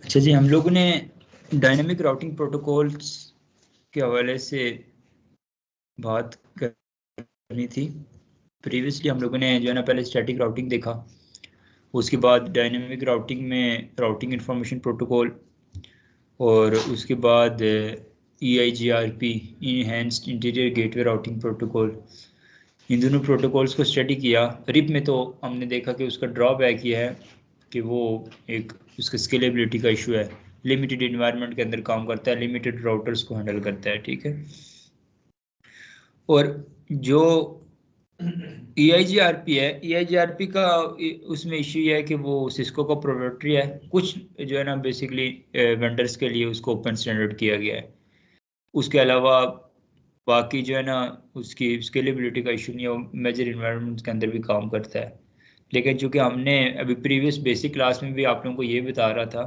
अच्छा जी, हम लोगों ने डायनेमिक राउटिंग प्रोटोकॉल्स के हवाले से बात करनी थी। प्रीवियसली हम लोगों ने जो है ना पहले स्टैटिक राउटिंग देखा, उसके बाद डायनेमिक राउटिंग में राउटिंग इंफॉर्मेशन प्रोटोकॉल, और उसके बाद EIGRP enhanced interior gateway routing protocol. इन दोनों प्रोटोकॉल्स को स्टडी किया। रिप में तो हमने देखा कि उसका ड्रॉबैक ये है कि वो एक उसका स्केलेबिलिटी का इशू है, लिमिटेड इन्वायरमेंट के अंदर काम करता है, लिमिटेड राउटर्स को हैंडल करता है। ठीक है। और जो EIGRP है, EIGRP का उसमें इशू ये है कि वो सिस्को का प्रोप्राइटरी है। कुछ जो है ना बेसिकली वेंडर्स के लिए उसको ओपन स्टैंडर्ड किया गया है। उसके अलावा बाकी जो है ना उसकी स्केलेबिलिटी का इशू नहीं है, वो मेजर इन्वायरमेंट के अंदर भी काम करता है। लेकिन चूंकि हमने अभी प्रीवियस बेसिक क्लास में भी आप लोगों को ये बता रहा था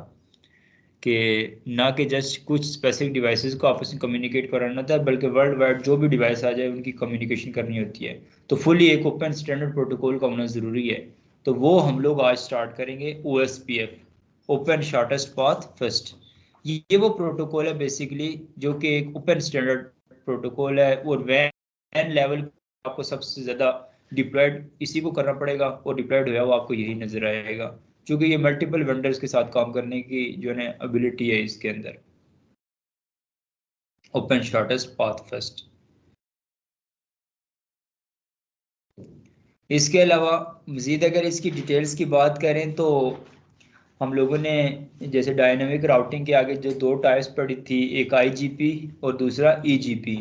कि ना कि जस्ट कुछ स्पेसिफिक डिवाइसेस को आपस में कम्युनिकेट कराना था, बल्कि वर्ल्ड वाइड जो भी डिवाइस आ जाए उनकी कम्युनिकेशन करनी होती है, तो फुली एक ओपन स्टैंडर्ड प्रोटोकॉल का होना ज़रूरी है। तो वो हम लोग आज स्टार्ट करेंगे OSPF, open shortest path first. ये वो प्रोटोकॉल है बेसिकली जो कि एक ओपन स्टैंडर्ड प्रोटोकॉल है, और वैन लेवल आपको सबसे ज़्यादा डिप्लॉयड इसी को करना पड़ेगा, और डिप्लॉयड हुआ वो आपको यही नज़र आएगा, क्योंकि ये मल्टीपल वेंडर्स के साथ काम करने की जो है एबिलिटी है इसके अंदर। Open shortest path first. इसके अलावा मजीद अगर इसकी डिटेल्स की बात करें तो हम लोगों ने जैसे डायनेमिक राउटिंग के आगे जो दो टाइप्स पढ़ी थी, एक IGP और दूसरा EGP।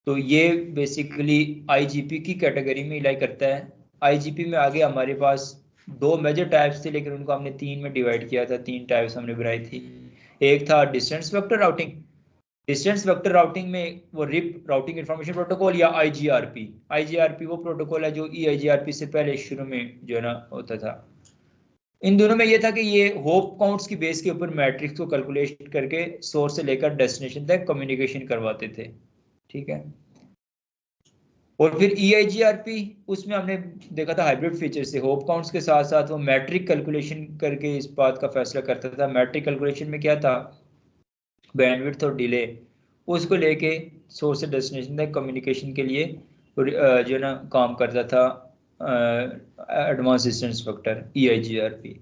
तो ये बेसिकली IGP की कैटेगरी में इलाई करता है। IGP में आगे हमारे पास दो मेजर टाइप्स थे, लेकिन उनको हमने तीन में डिवाइड किया था, तीन टाइप्स हमने बनाई थी। एक था distance vector routing. Distance vector routing में वो रिप राउटिंग इंफॉर्मेशन प्रोटोकॉल या IGRP वो प्रोटोकॉल है जो EIGRP से पहले शुरू में जो है ना होता था। इन दोनों में ये था कि ये होप काउंट्स की बेस के ऊपर मैट्रिक्स को कैलकुलेट करके सोर्स से लेकर डेस्टिनेशन तक कम्युनिकेशन करवाते थे। ठीक है। और फिर EIGRP, उसमें हमने देखा था हाइब्रिड फीचर से, होप काउंट्स के साथ साथ वो मैट्रिक कैलकुलेशन करके इस बात का फैसला करता था। मैट्रिक कैलकुलेशन में क्या था, बैंडविड्थ और डिले, उसको लेके सोर्स से डेस्टिनेशन तक कम्युनिकेशन के लिए जो है ना काम करता था एडवांस डिस्टेंस फैक्टर EIGRP।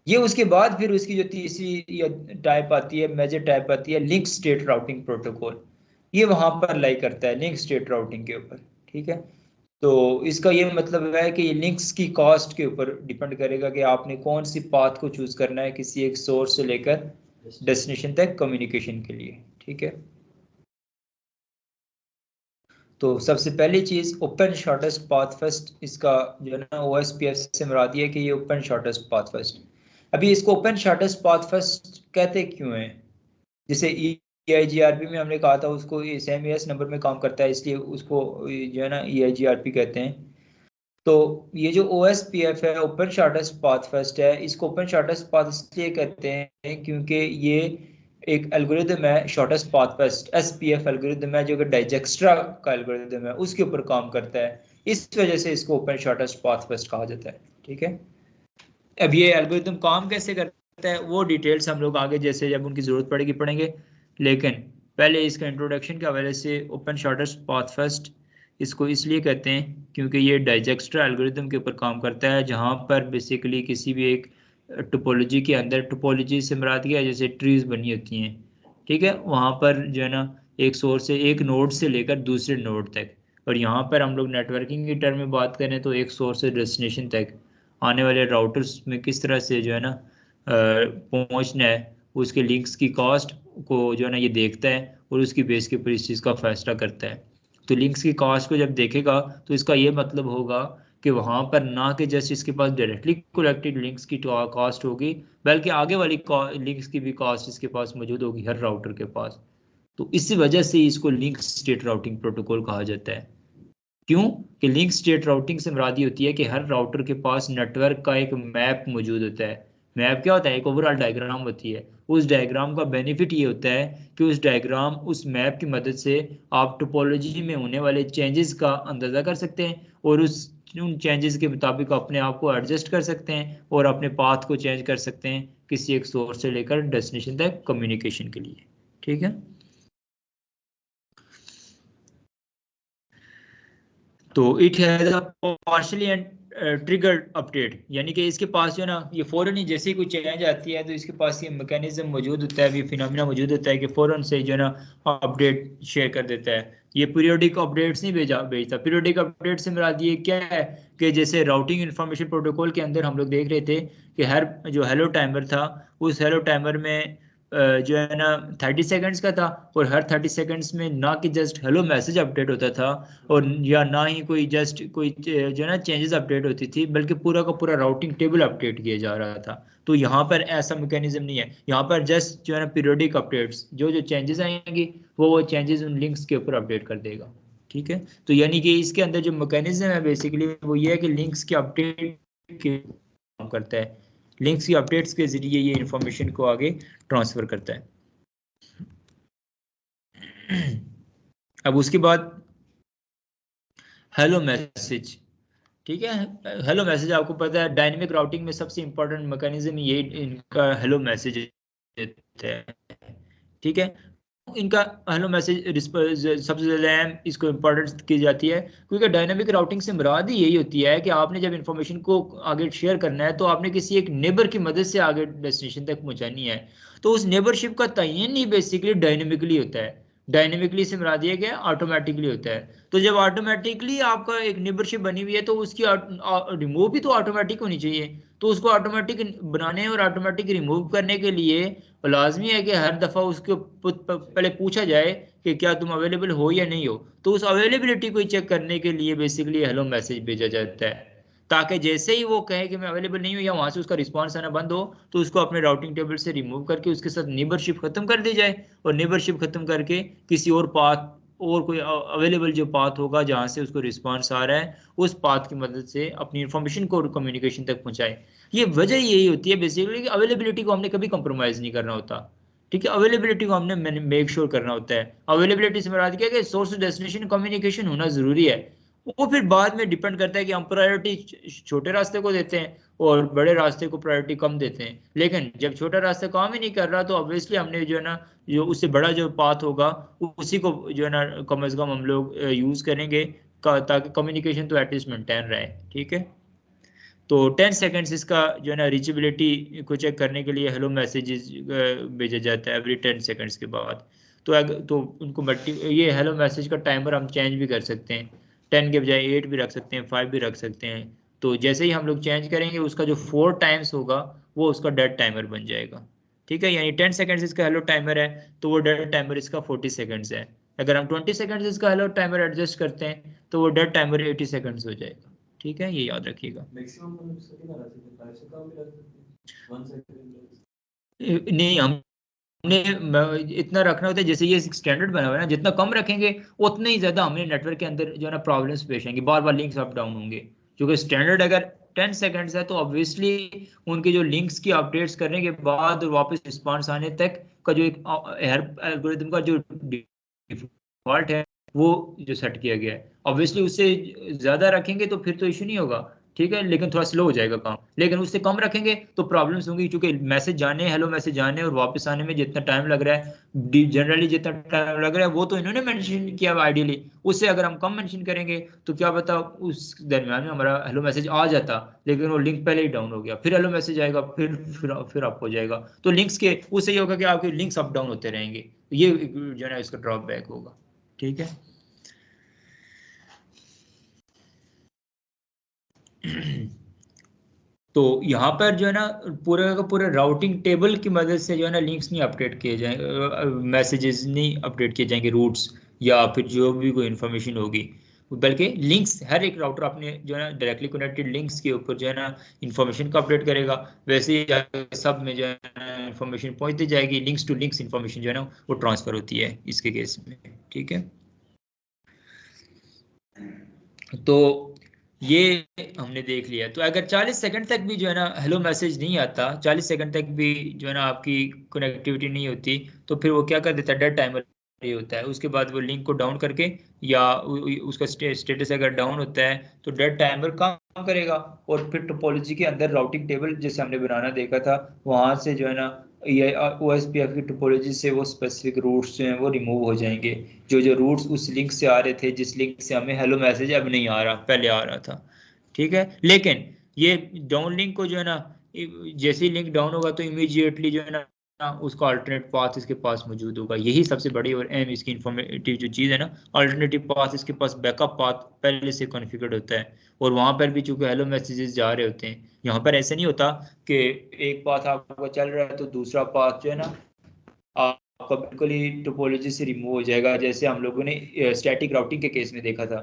ये उसके बाद फिर उसकी जो तीसरी टाइप आती है, मेजर टाइप आती है लिंक स्टेट राउटिंग प्रोटोकॉल। ये वहां पर लाई करता है लिंक स्टेट राउटिंग के ऊपर। ठीक है। तो इसका ये मतलब है कि ये लिंक्स की कॉस्ट के ऊपर डिपेंड करेगा कि आपने कौन सी पाथ को चूज करना है किसी एक सोर्स से लेकर डेस्टिनेशन तक कम्युनिकेशन के लिए। ठीक है। तो सबसे पहली चीज ओपन शॉर्टेस्ट पाथ फर्स्ट, इसका जो है ना OSPF से मुराद ये है कि ये ओपन शॉर्टेस्ट पाथ फर्स्ट। अभी इसको ओपन शॉर्टेस्ट पाथ फर्स्ट कहते क्यों है? जैसे EIGRP में हमने कहा था उसको SMAS नंबर में काम करता है, इसलिए उसको जो है ना EIGRP कहते हैं। तो ये जो OSPF है, ओपन शॉर्टेस्ट पाथ फर्स्ट है, इसको ओपन शॉर्टेस्ट पाथ इसलिए कहते हैं क्योंकि ये एक एल्गोरिदम है shortest path first, SPF algorithm है, जो कि डाइजेक्स्ट्रा का एल्गोरिदम है उसके ऊपर काम करता है। इस वजह से इसको ओपन शॉर्टेस्ट पाथ फर्स्ट कहा जाता है। ठीक है। अब ये एल्गोरिदम काम कैसे करता है वो डिटेल्स हम लोग आगे जैसे जब उनकी जरूरत पड़ेगी पढ़ेंगे, लेकिन पहले इसका इंट्रोडक्शन के हवाले से ओपन शॉर्टेस्ट पाथ फर्स्ट इसको इसलिए कहते हैं क्योंकि ये डाइजेक्स्ट्रा एल्गोरिदम के ऊपर काम करता है, जहाँ पर बेसिकली किसी भी एक टोपोलॉजी के अंदर, टोपोलॉजी से मुराद क्या है, जैसे ट्रीज बनी होती हैं। ठीक है। वहाँ पर जो है ना एक सोर्स से, एक नोड से लेकर दूसरे नोड तक, और यहाँ पर हम लोग नेटवर्किंग की टर्म में बात करें तो एक सोर्स से डेस्टिनेशन तक आने वाले राउटर्स में किस तरह से जो है ना पहुंचना है, उसके लिंक्स की कॉस्ट को जो है ना ये देखता है, और उसकी बेस के ऊपर इस चीज़ का फैसला करता है। तो लिंक्स की कॉस्ट को जब देखेगा तो इसका ये मतलब होगा कि वहां पर ना कि जस्ट इसके पास डायरेक्टली कलेक्टेड लिंक्स की कॉस्ट होगी, बल्कि आगे वाली लिंक्स की भी कॉस्ट इसके पास मौजूद होगी हर राउटर के पास। तो इसी वजह से इसको लिंक स्टेट राउटिंग प्रोटोकॉल कहा जाता है। क्यों? कि लिंक स्टेट राउटिंग से मुराद होती है कि हर राउटर के पास नेटवर्क का एक मैप मौजूद होता है। मैप क्या होता है? एक ओवरऑल डायग्राम होती है। उस डायग्राम का बेनिफिट ये होता है कि उस डायग्राम, उस मैप की मदद से आप टोपोलॉजी में होने वाले चेंजेस का अंदाजा कर सकते हैं, और उन चेंजेस के मुताबिक अपने आप को एडजस्ट कर सकते हैं और अपने पाथ को चेंज कर सकते हैं किसी एक सोर्स से लेकर डेस्टिनेशन तक कम्युनिकेशन के लिए। ठीक है, तो it has a partially and triggered update, यानी कि इसके पास जो है ना ये फौरन ही जैसे ही कोई चेंज आती है तो इसके पास ये मैकेनिज्म मौजूद होता है, ये फिनोमिना मौजूद होता है कि फौरन से जो है ना अपडेट शेयर कर देता है। ये पीरियोडिक अपडेट्स नहीं भेजता। पीरियोडिक अपडेट से मेरा ये क्या है कि जैसे राउटिंग इंफॉर्मेशन प्रोटोकॉल के अंदर हम लोग देख रहे थे कि हर जो हेलो टाइमर था उस हेलो टाइमर में जो है ना 30 सेकंड्स का था, और हर 30 सेकंड्स में ना कि जस्ट हेलो मैसेज अपडेट होता था और या ना ही कोई जस्ट कोई जो है ना चेंजेस अपडेट होती थी, बल्कि पूरा का पूरा राउटिंग टेबल अपडेट किया जा रहा था। तो यहाँ पर ऐसा मैकेनिज्म नहीं है, यहाँ पर जस्ट जो है ना पीरियोडिक अपडेट्स जो जो चेंजेस आएंगी वो चेंजेस उन लिंक्स के ऊपर अपडेट कर देगा। ठीक है, तो यानी कि इसके अंदर जो मैकेनिज्म है बेसिकली वो ये है कि लिंक्स के अपडेट के काम करता है, लिंक्स की अपडेट्स के जरिए ये इंफॉर्मेशन को आगे ट्रांसफर करता है। अब उसके बाद हेलो मैसेज। ठीक है, हेलो मैसेज आपको पता है डायनेमिक राउटिंग में सबसे इंपॉर्टेंट मैकेनिज्म ये इनका हेलो मैसेज है। ठीक है, इनका हेलो मैसेज सबसे ज़्यादा अहम इसको इम्पोर्टेंस की जाती है, क्योंकि डायनामिक राउटिंग से मुराद ही यही होती है कि आपने जब इंफॉर्मेशन को आगे शेयर करना है तो आपने किसी एक नेबर की मदद से आगे डेस्टिनेशन तक पहुंचानी है। तो उस नेबरशिप का तयन ही बेसिकली डायनेमिकली होता है। डायनेमिकली से मुराद ये क्या ऑटोमेटिकली होता है। तो जब ऑटोमेटिकली आपका एक नेबरशिप बनी हुई है तो उसकी रिमूव भी तो ऑटोमेटिक होनी चाहिए। तो उसको ऑटोमेटिक बनाने और ऑटोमेटिक रिमूव करने के लिए लाजमी है कि हर दफ़ा उसको पहले पूछा जाए कि क्या तुम अवेलेबल हो या नहीं हो। तो उस अवेलेबिलिटी को चेक करने के लिए बेसिकली हेलो मैसेज भेजा जाता है, ताकि जैसे ही वो कहे कि मैं अवेलेबल नहीं हूँ या वहां से उसका रिस्पांस आना बंद हो तो उसको अपने राउटिंग टेबल से रिमूव करके उसके साथ नेबरशिप खत्म कर दी जाए, और नेबरशिप खत्म करके किसी और पाथ और कोई अवेलेबल जो पाथ होगा जहां से उसको रिस्पांस आ रहा है उस पाथ की मदद से अपनी इंफॉर्मेशन को कम्युनिकेशन तक पहुंचाए। ये वजह यही होती है बेसिकली कि अवेलेबिलिटी को हमने कभी कंप्रोमाइज नहीं करना होता। ठीक है, अवेलेबिलिटी को हमने मेक श्योर करना होता है। अवेलेबिलिटी से मुराद क्या है कि सोर्स डेस्टिनेशन कम्युनिकेशन होना जरूरी है। वो फिर बाद में डिपेंड करता है कि हम प्रायोरिटी छोटे रास्ते को देते हैं और बड़े रास्ते को प्रायोरिटी कम देते हैं। लेकिन जब छोटा रास्ता काम ही नहीं कर रहा तो ऑब्वियसली हमने जो है ना जो उससे बड़ा जो पाथ होगा उसी को जो है ना कम अज कम हम लोग यूज करेंगे ताकि कम्युनिकेशन तो एटलीस्ट मेंटेन रहे। ठीक है, तो 10 सेकेंड्स इसका जो है ना रीचेबिलिटी को चेक करने के लिए हेलो मैसेजेस भेजा जाता है एवरी 10 सेकेंड्स के बाद। तो उनको मल्टी ये हेलो मैसेज का टाइमर हम चेंज भी कर सकते हैं, 10 के बजाय 8 भी रख सकते हैं, 5 भी रख सकते हैं। तो जैसे ही हम लोग चेंज करेंगे उसका जो 4 टाइम्स होगा वो उसका डेड टाइमर बन जाएगा। ठीक है, यानी 10 सेकेंड्स इसका हेलो टाइमर है तो वो डेड टाइमर इसका 40 सेकेंड्स है। अगर हम 20 सेकेंड्स इसका हेलो टाइमर एडजस्ट करते हैं तो वो डेड टाइमर 80 सेकेंड्स हो जाएगा। ठीक है, ये याद रखिएगा। नहीं, हमने इतना रखना होता है जैसे ये स्टैंडर्ड बना हुआ है ना, जितना कम रखेंगे उतने ही ज्यादा हमें नेटवर्क के अंदर जो है ना प्रॉब्लम्स पेश आएंगी, बार बार लिंक्स अप डाउन होंगे। क्योंकि स्टैंडर्ड अगर 10 सेकंड्स है तो ऑब्वियसली उनके जो लिंक्स की अपडेट्स करने के बाद और वापस रिस्पांस आने तक का जो एक एल्गोरिथम का जो डिफॉल्ट है वो जो सेट किया गया है, ऑब्वियसली उससे ज्यादा रखेंगे तो फिर तो इशू नहीं होगा। ठीक है, लेकिन थोड़ा स्लो हो जाएगा काम, लेकिन उससे कम रखेंगे तो प्रॉब्लम्स होंगी, क्योंकि मैसेज जाने हेलो मैसेज जाने और वापस आने में जितना टाइम लग रहा है जनरली जितना टाइम लग रहा है वो तो इन्होंने मेंशन किया आइडियली, उससे अगर हम कम मेंशन करेंगे तो क्या पता उस दरमियान में हमारा हेलो मैसेज आ जाता लेकिन वो लिंक पहले ही डाउन हो गया, फिर हेलो मैसेज आएगा, फिर अप हो जाएगा। तो लिंक्स के उससे ये होगा कि आपके लिंक्स अप डाउन होते रहेंगे, ये जो है ना इसका ड्रॉबैक होगा। ठीक है, तो यहाँ पर जो है ना पूरे का पूरे राउटिंग टेबल की मदद से जो है ना लिंक्स नहीं अपडेट किए जाएंगे, मैसेजेस नहीं अपडेट किए जाएंगे, रूट्स या फिर जो भी कोई इन्फॉर्मेशन होगी, बल्कि लिंक्स हर एक राउटर अपने जो है ना डायरेक्टली कनेक्टेड लिंक्स के ऊपर जो है ना इन्फॉर्मेशन को अपडेट करेगा। वैसे ही सब में जो है ना इन्फॉर्मेशन पहुंचती जाएगी, लिंक्स टू लिंक्स इन्फॉर्मेशन जो है ना वो ट्रांसफर होती है इसके केस में। ठीक है, तो ये हमने देख लिया। तो अगर 40 सेकंड तक भी जो है ना हेलो मैसेज नहीं आता, 40 सेकंड तक भी जो है ना आपकी कनेक्टिविटी नहीं होती, तो फिर वो क्या कर देता है डेड टाइमर ये होता है। उसके बाद वो लिंक को डाउन करके या उसका स्टेटस अगर डाउन होता है तो डेड टाइमर कम करेगा। और फिर टोपोलॉजी के अंदर राउटिंग टेबल जैसे हमने बनाना देखा था, वहां से जो है ना ये OSPF की टोपोलॉजी से वो स्पेसिफिक रूट्स जो हैं वो रिमूव हो जाएंगे। जो जो रूट्स उस लिंक से आ रहे थे, जिस लिंक से हमें हेलो मैसेज अब नहीं आ रहा, पहले आ रहा था। ठीक है, लेकिन ये डाउन लिंक को जो है ना, जैसे ही लिंक डाउन होगा तो इमीडिएटली जो है ना उसका अल्टरनेट पाथ इसके पास मौजूद होगा। यही सबसे बड़ी और अहम इसकी इंफॉर्मेटिव जो चीज़ है ना, अल्टरनेटिव पाथ इसके पास बैकअप पाथ पहले से कॉन्फ़िगर्ड होता है। और वहां पर भी चूंकि हेलो मैसेजेस जा रहे होते हैं, यहाँ पर ऐसा नहीं होता कि एक पाथ आपका चल रहा है तो दूसरा पाथ जो है ना आपका बिल्कुल ही टोपोलॉजी से रिमूव हो जाएगा। जैसे हम लोगों ने स्टैटिक राउटिंग के केस में देखा था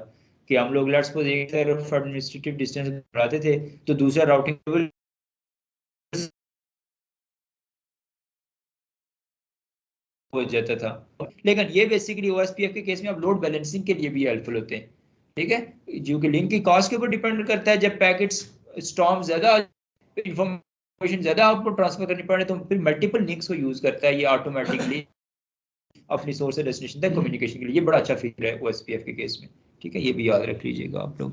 कि हम लोग लेट्स सपोज एक तरफ एडमिनिस्ट्रेटिव डिस्टेंस बढ़ाते थे तो दूसरा राउटिंग हो जाता था। लेकिन ये बेसिकली OSPF के केस में अब लोड बैलेंसिंग के लिए भी हेल्पफुल होते हैं। ठीक है, जो कि लिंक की कॉस्ट के ऊपर डिपेंड करता है। जब पैकेट्स स्टॉर्म ज्यादा इंफॉर्मेशन ज्यादा आपको ट्रांसफर करनी पड़े तो फिर मल्टीपल लिंक्स को यूज करता है ये ऑटोमेटिकली अपनी सोर्स से डेस्टिनेशन तक कम्युनिकेशन के लिए। ये बड़ा अच्छा फीचर है OSPF के केस में। ठीक है, ये भी याद रख लीजिएगा आप लोग।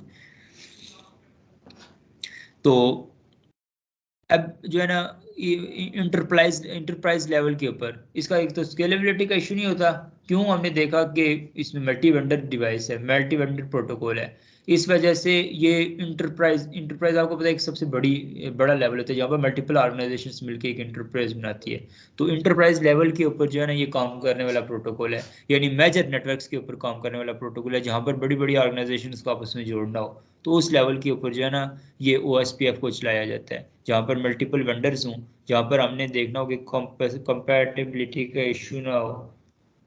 तो अब जो है ना इंटरप्राइज लेवल के ऊपर इसका एक तो स्केलेबिलिटी का इशू नहीं होता। क्यों? हमने देखा कि इसमें मल्टी वेंडर डिवाइस है, मल्टी वेंडर प्रोटोकॉल है। इस वजह से ये इंटरप्राइज आपको पता है एक सबसे बड़ा लेवल होता है जहाँ पर मल्टीपल ऑर्गेनाइजेशंस मिलकर एक इंटरप्राइज बनाती है। तो इंटरप्राइज लेवल के ऊपर जो है ना ये काम करने वाला प्रोटोकॉल है, यानी मेजर नेटवर्क्स के ऊपर काम करने वाला प्रोटोकॉल है, जहाँ पर बड़ी बड़ी ऑर्गेनाइजेशंस को आपस में जोड़ना हो तो उस लेवल के ऊपर जो है ना ये OSPF को चलाया जाता है, जहाँ पर मल्टीपल वेंडर्स हों, जहाँ पर हमने देखना हो कि कंपैटिबिलिटी का इशू ना हो।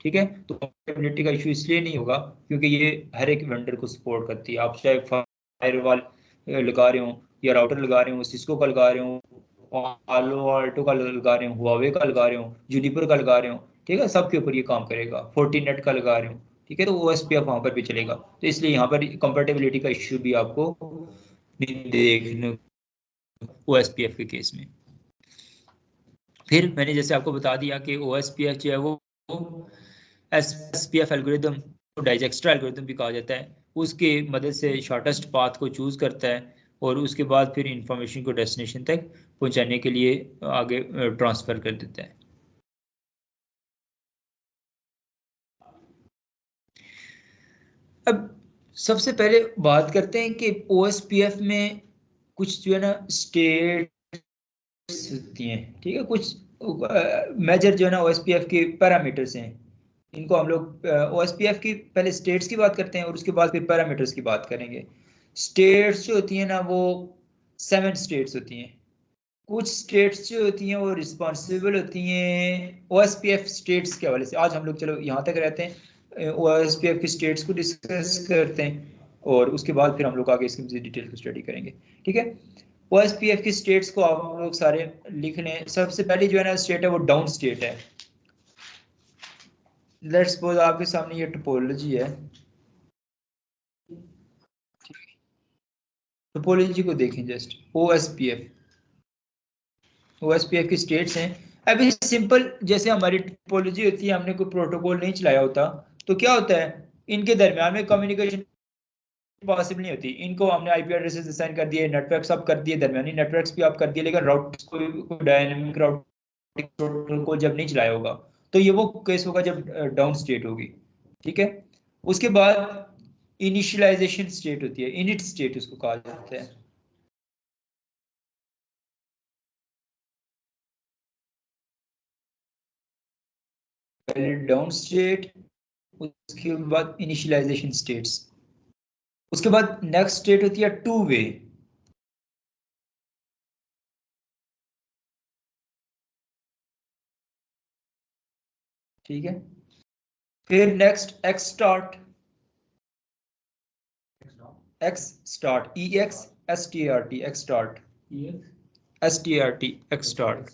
ठीक है, तो कंपैटिबिलिटी का इशू इसलिए नहीं होगा क्योंकि ये हर एक वेंडर को सपोर्ट करती है। आप चाहे फायरवॉल लगा रहे हो या राउटर लगा रहे हो, सिस्को का लगा रहे हो, आलो आल्टो का लगा रहे हो, हुआवे का लगा रहे हो, जूनिपर का लगा रहे हो, ठीक है, सबके ऊपर ये काम करेगा। फोर्टीनेट का लगा रहे हो, ठीक है, तो OSPF वहां पर भी चलेगा। तो इसलिए यहाँ पर कंपैटिबिलिटी का इश्यू भी आपको नहीं देखने OSPF के केस में। फिर मैंने जैसे आपको बता दिया कि OSPF जो है वो SPF एल्गोरिदम, डाइजेक्स्ट्रा एल्गोरिदम भी कहा जाता है, उसके मदद से शॉर्टेस्ट पाथ को चूज करता है और उसके बाद फिर इंफॉर्मेशन को डेस्टिनेशन तक पहुंचाने के लिए आगे ट्रांसफर कर देता है। अब सबसे पहले बात करते हैं कि OSPF में कुछ जो है ना स्टेट होती हैं। ठीक है, कुछ मेजर जो है ना OSPF के पैरामीटर्स हैं। इनको हम लोग OSPF की पहले स्टेट्स की बात करते हैं और उसके बाद फिर पैरामीटर्स की बात करेंगे। स्टेट्स जो होती हैं ना वो 7 स्टेट्स होती हैं। कुछ स्टेट्स जो होती हैं वो रिस्पॉन्सिबल होती हैं OSPF स्टेट्स के हवाले से। आज हम लोग चलो यहाँ तक रहते हैं, OSPF की स्टेट्स को डिस्कस करते हैं और उसके बाद फिर हम लोग आगे इसकी मज़ीद डिटेल को स्टडी करेंगे। ठीक है, OSPF की स्टेट्स को आप लोग सारे लिख लें। सबसे पहली जो है ना स्टेट है वो डाउन स्टेट है। लेट्स सपोज आपके सामने ये टोपोलॉजी है, टोपोलॉजी को देखें जस्ट। OSPF की स्टेट्स हैं। अभी सिंपल जैसे हमारी टोपोलॉजी होती है, हमने कोई प्रोटोकॉल नहीं चलाया होता तो क्या होता है, इनके दरमियान में कम्युनिकेशन पॉसिबल नहीं होती। इनको हमने IP एड्रेसेस असाइन कर दिए, नेटवर्क सब कर दिए, दरमियानी नेटवर्क्स भी आप कर दिए, लेकिन राउट कोई डायनेमिक राउटिंग प्रोटोकॉल जब नहीं चलाया होगा तो ये वो केस होगा जब डाउन स्टेट होगी। ठीक है, उसके बाद इनिशियलाइजेशन स्टेट होती है, इनिट स्टेट उसको कहा जाता है। पहले डाउन स्टेट, उसके बाद इनिशियलाइजेशन स्टेट्स, उसके बाद नेक्स्ट स्टेट होती है टू वे। ठीक है, फिर next x start, x start, EXSTART, x start, START, x start.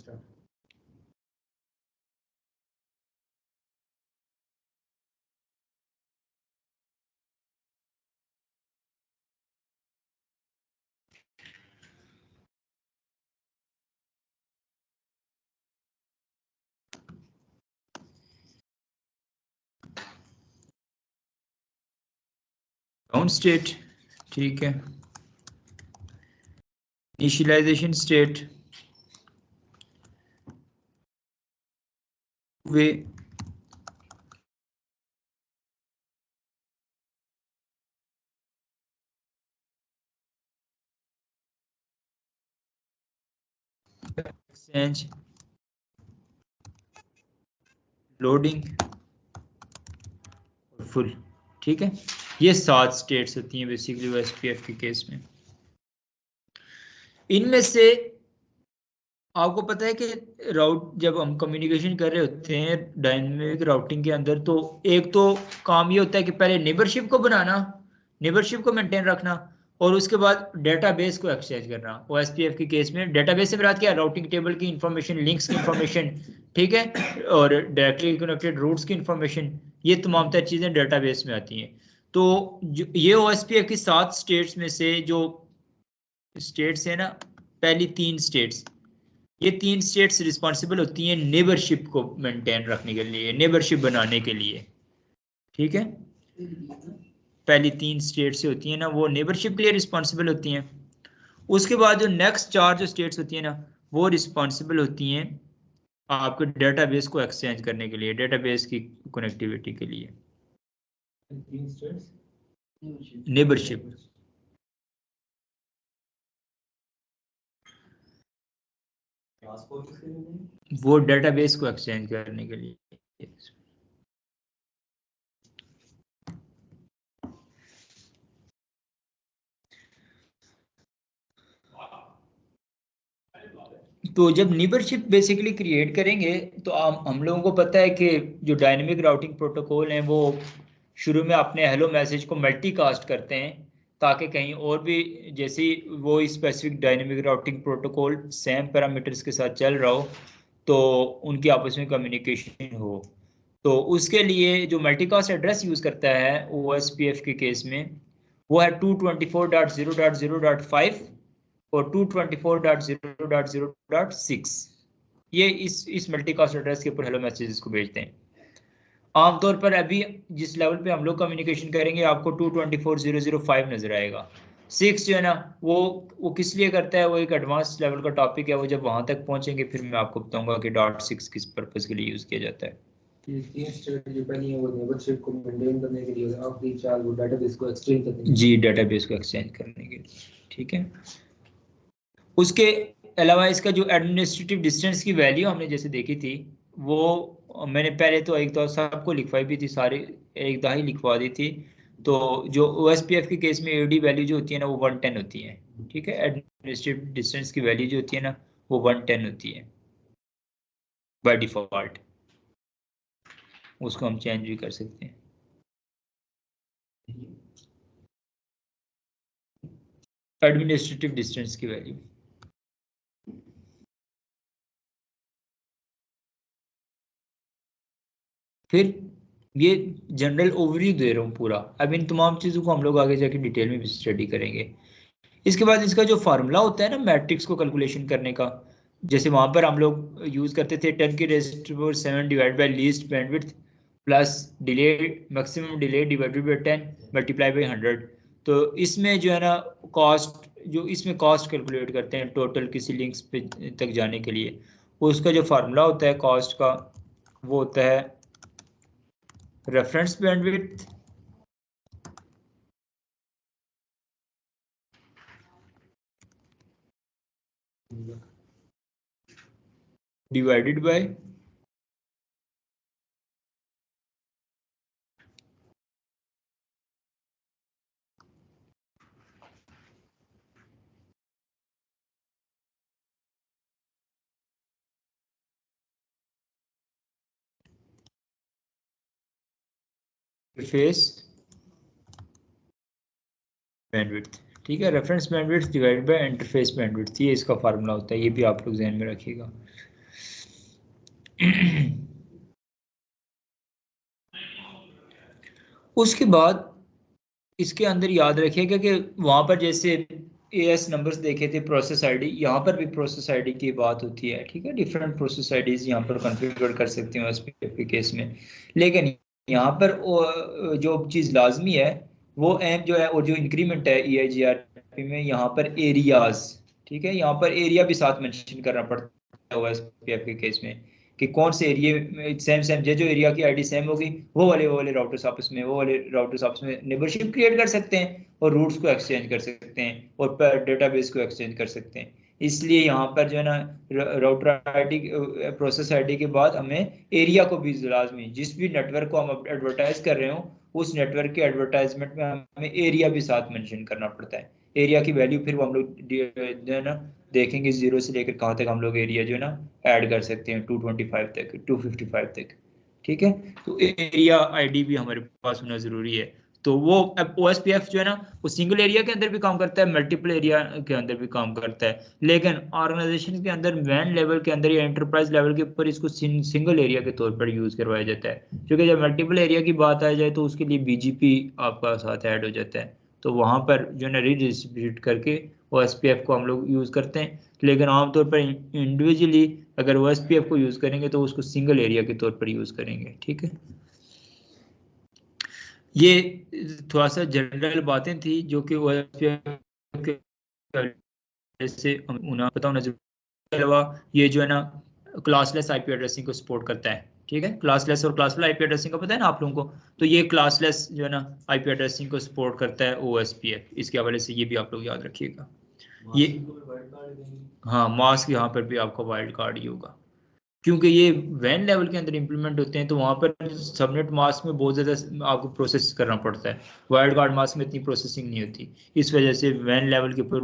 Down state, ठीक है, इनिशियलाइजेशन स्टेट वे एक्सचेंज लोडिंग और फुल। ठीक है, ये 7 स्टेट्स होती हैं बेसिकली ओएसपीएफ के केस में। इनमें से आपको पता है कि राउट जब हम कम्युनिकेशन कर रहे होते हैं डायनेमिक राउटिंग के अंदर, तो एक तो काम ये होता है कि पहले नेबरशिप को बनाना, नेबरशिप को मेंटेन रखना, और उसके बाद डेटाबेस को एक्सचेंज करना। ओएसपीएफ के केस में डेटाबेस से मुराद क्या है? राउटिंग टेबल की इंफॉर्मेशन, लिंक्स की इंफॉर्मेशन, ठीक है, और डायरेक्टली कनेक्टेड रूट्स की इंफॉर्मेशन, ये तमाम तर चीज़ें डेटाबेस में आती हैं। तो ये ओएसपीएफ की 7 स्टेट्स में से जो स्टेट्स है ना, पहली 3 स्टेट्स, ये 3 स्टेट्स रिस्पॉन्सिबल होती हैं नेबरशिप को मेंटेन रखने के लिए, नेबरशिप बनाने के लिए। ठीक है, पहली 3 स्टेट्स से होती हैं ना, वो नेबरशिप के लिए रिस्पॉन्सिबल होती हैं। उसके बाद जो नेक्स्ट 4 जो स्टेट्स होती हैं ना, वो रिस्पॉन्सिबल होती हैं आपके डेटाबेस को एक्सचेंज करने के लिए, डेटाबेस की कनेक्टिविटी के लिए। नेबरशिप वो डेटाबेस को एक्सचेंज करने के लिए। तो जब नेबरशिप बेसिकली क्रिएट करेंगे, तो हम लोगों को पता है कि जो डायनेमिक राउटिंग प्रोटोकॉल हैं वो शुरू में अपने हेलो मैसेज को मल्टीकास्ट करते हैं, ताकि कहीं और भी जैसे वो specific dynamic routing protocol same parameters के साथ चल रहा हो, तो उनकी आपस में कम्युनिकेशन हो। तो उसके लिए जो मल्टीकास्ट एड्रेस यूज़ करता है OSPF के केस में, वो है 224.0.0.5 और 224.0.0.6। ये इस मल्टीकास्ट एड्रेस के ऊपर हेलो मैसेजेस को भेजते हैं। आमतौर पर अभी जिस लेवल पे हम लोग कम्युनिकेशन करेंगे, आपको 224.0.0.5 नजर आएगा। 6 जो है ना, वो किस लिए करता है, वो एक एडवांस लेवल का टॉपिक है, वो जब वहां तक पहुंचेंगे फिर मैं आपको बताऊंगा कि .6 किस पर्पस के लिए यूज किया जाता है। जी, डेटाबेस को एक्सचेंज करने के लिए। ठीक है, उसके अलावा इसका जो एडमिनिस्ट्रेटिव डिस्टेंस की वैल्यू हमने जैसे देखी थी, वो मैंने पहले तो एक दो सबको लिखवाई भी थी, सारे एक दो ही लिखवा दी थी। तो जो OSPF के केस में AD वैल्यू जो होती है ना, वो 110 होती है। ठीक है, एडमिनिस्ट्रेटिव डिस्टेंस की वैल्यू जो होती है ना, वो 110 होती है बाय डिफॉल्ट। उसको हम चेंज भी कर सकते हैं। एडमिनिस्ट्रेटिव डिस्टेंस की वैल्यू। फिर ये जनरल ओवरव्यू दे रहा हूँ पूरा, अब इन तमाम चीज़ों को हम लोग आगे जाके डिटेल में भी स्टडी करेंगे। इसके बाद इसका जो फार्मूला होता है ना मैट्रिक्स को कैलकुलेशन करने का, जैसे वहां पर हम लोग यूज करते थे 10⁻⁷ divide by least bandwidth plus delay, maximum delay divided by 10 multiply by 100। तो इसमें जो है ना कॉस्ट, जो इसमें कॉस्ट कैलकुलेट करते हैं टोटल किसी लिंक्स पे तक जाने के लिए, उसका जो फार्मूला होता है कॉस्ट का, वो होता है reference bandwidth divided by face bandwidth. ठीक है, reference bandwidth divided by interface bandwidth, ये इसका फार्मूला होता है, ये भी आप लोग ध्यान में रखिएगा। उसके बाद इसके अंदर याद रखिएगा कि वहां पर जैसे AS नंबर्स देखे थे, प्रोसेस आईडी, यहाँ पर भी प्रोसेस आईडी की बात होती है। ठीक है, डिफरेंट प्रोसेस आईडीज यहाँ पर कॉन्फ़िगर कर सकते हैं OSPF के केस में। लेकिन यहाँ पर जो चीज़ लाजमी है वो एम जो है, और जो इंक्रीमेंट है EIGRP में, यहाँ पर एरियाज, ठीक है, यहाँ पर एरिया भी साथ मेंशन करना पड़ता है OSPF के केस में कि कौन से एरिया सेम सेम जो एरिया की आईडी सेम होगी वो वाले राउटर्स आपस में नेबरशिप क्रिएट कर सकते हैं और रूट्स को एक्सचेंज कर सकते हैं और डेटाबेस को एक्सचेंज कर सकते हैं। इसलिए यहाँ पर जो है ना राउटर आईडी प्रोसेस आईडी के बाद हमें एरिया को भी लाजमी, जिस भी नेटवर्क को हम एडवर्टाइज कर रहे हो उस नेटवर्क के एडवर्टाइजमेंट में हमें एरिया भी साथ मेंशन करना पड़ता है। एरिया की वैल्यू फिर वो हम लोग जो है ना देखेंगे 0 से लेकर कहाँ तक हम लोग एरिया जो है ना ऐड कर सकते हैं 225 तक 255 तक। ठीक है, तो एरिया आईडी भी हमारे पास होना जरूरी है। तो वो अब OSPF जो है ना वो सिंगल एरिया के अंदर भी काम करता है, मल्टीपल एरिया के अंदर भी काम करता है, लेकिन ऑर्गेनाइजेशन के अंदर वैन लेवल के अंदर या एंटरप्राइज लेवल के ऊपर इसको सिंगल एरिया के तौर पर यूज करवाया जाता है। क्योंकि जब मल्टीपल एरिया की बात आ जाए तो उसके लिए BGP आपका साथ ऐड हो जाता है, तो वहां पर जो है ना रीडिस्ट्रीब्यूट करके OSPF को हम लोग यूज करते हैं। लेकिन आमतौर पर इंडिविजुअली अगर OSPF को यूज करेंगे तो उसको सिंगल एरिया के तौर पर यूज करेंगे। ठीक है, ये थोड़ा सा जनरल बातें थी जो कि OSPF से उन्हें पता होना जरूरी है। अलावा ये जो है ना क्लासलेस आईपी एड्रेसिंग को सपोर्ट करता है। ठीक है, क्लासलेस और क्लासफुल आईपी एड्रेसिंग का पता है ना आप लोगों को, तो ये क्लासलेस जो है ना आईपी एड्रेसिंग को सपोर्ट करता है OSPF। इसके हवाले से ये भी आप लोग याद रखिएगा। ये हाँ, मास्क यहाँ पर भी आपका वाइल्ड कार्ड ही होगा, क्योंकि ये वैन लेवल के अंदर इंप्लीमेंट होते हैं तो वहां पर सबनेट मास्क में बहुत ज़्यादा आपको प्रोसेस करना पड़ता है। वाइल्ड कार्ड मास्क में इतनी प्रोसेसिंग नहीं होती, इस वजह से वैन लेवल के ऊपर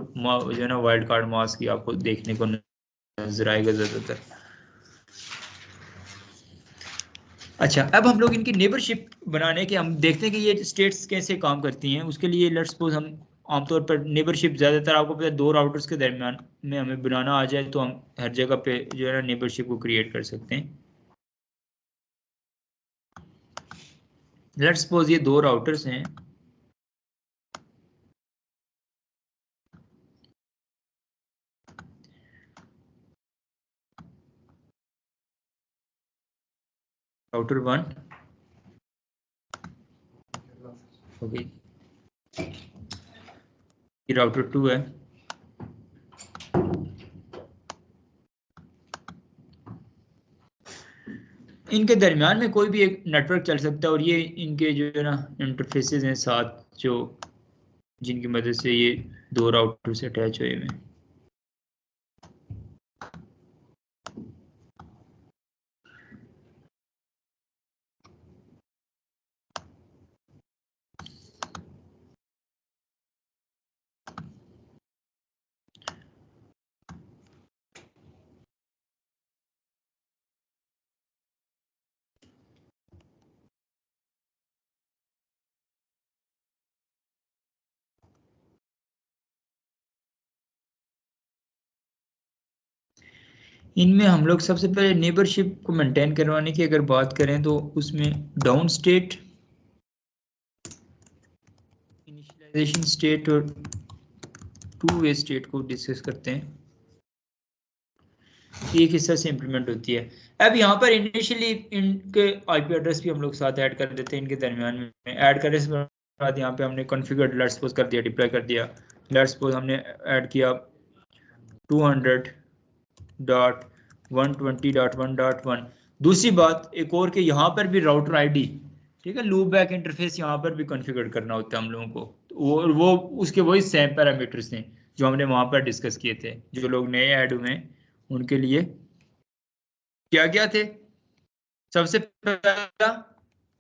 जो है ना वाइल्ड कार्ड मास्क ही आपको देखने को नजर आएगा ज़्यादातर। अच्छा, अब हम लोग इनकी नेबरशिप बनाने के हम देखते हैं कि ये स्टेट्स कैसे काम करती हैं। उसके लिए लेट्स सपोज हम आमतौर पर नेबरशिप ज़्यादातर आपको पता है 2 राउटर्स के दरमियान में हमें बनाना आ जाए तो हम हर जगह पे जो है ना नेबरशिप को क्रिएट कर सकते हैं। लेट्स सपोज ये 2 राउटर्स हैं, राउटर 1 हो गई, ये राउटर 2 है, इनके दरमियान में कोई भी एक नेटवर्क चल सकता है और ये इनके जो है ना इंटरफेसेस हैं साथ जो जिनकी मदद से ये 2 राउटर से अटैच हुए हैं। इनमें हम लोग सबसे पहले नेबरशिप को मेंटेन करवाने की अगर बात करें तो उसमें डाउन स्टेट, इनिशियलाइजेशन स्टेट और 2 वे स्टेट को डिस्कस करते हैं। एक हिस्सा से इंप्लीमेंट होती है। अब यहाँ पर इनिशियली इनके आईपी एड्रेस भी हम लोग साथ ऐड कर देते हैं इनके दरमियान में। ऐड करने के बाद यहाँ पे हमने कॉन्फ़िगर लेट्स सपोज कर दिया, डिप्लॉय कर दिया। लेट्स सपोज हमने ऐड किया 200.120.1.1। दूसरी बात एक और कि यहाँ पर भी राउटर आईडी, ठीक है, लूप बैक इंटरफेस यहाँ पर भी कॉन्फ़िगर करना होता है हम लोगों को। वो उसके वही सेम पैरामीटर्स हैं जो हमने वहाँ पर डिस्कस किए थे। जो लोग नए ऐड हुए हैं उनके लिए क्या क्या थे, सबसे पहला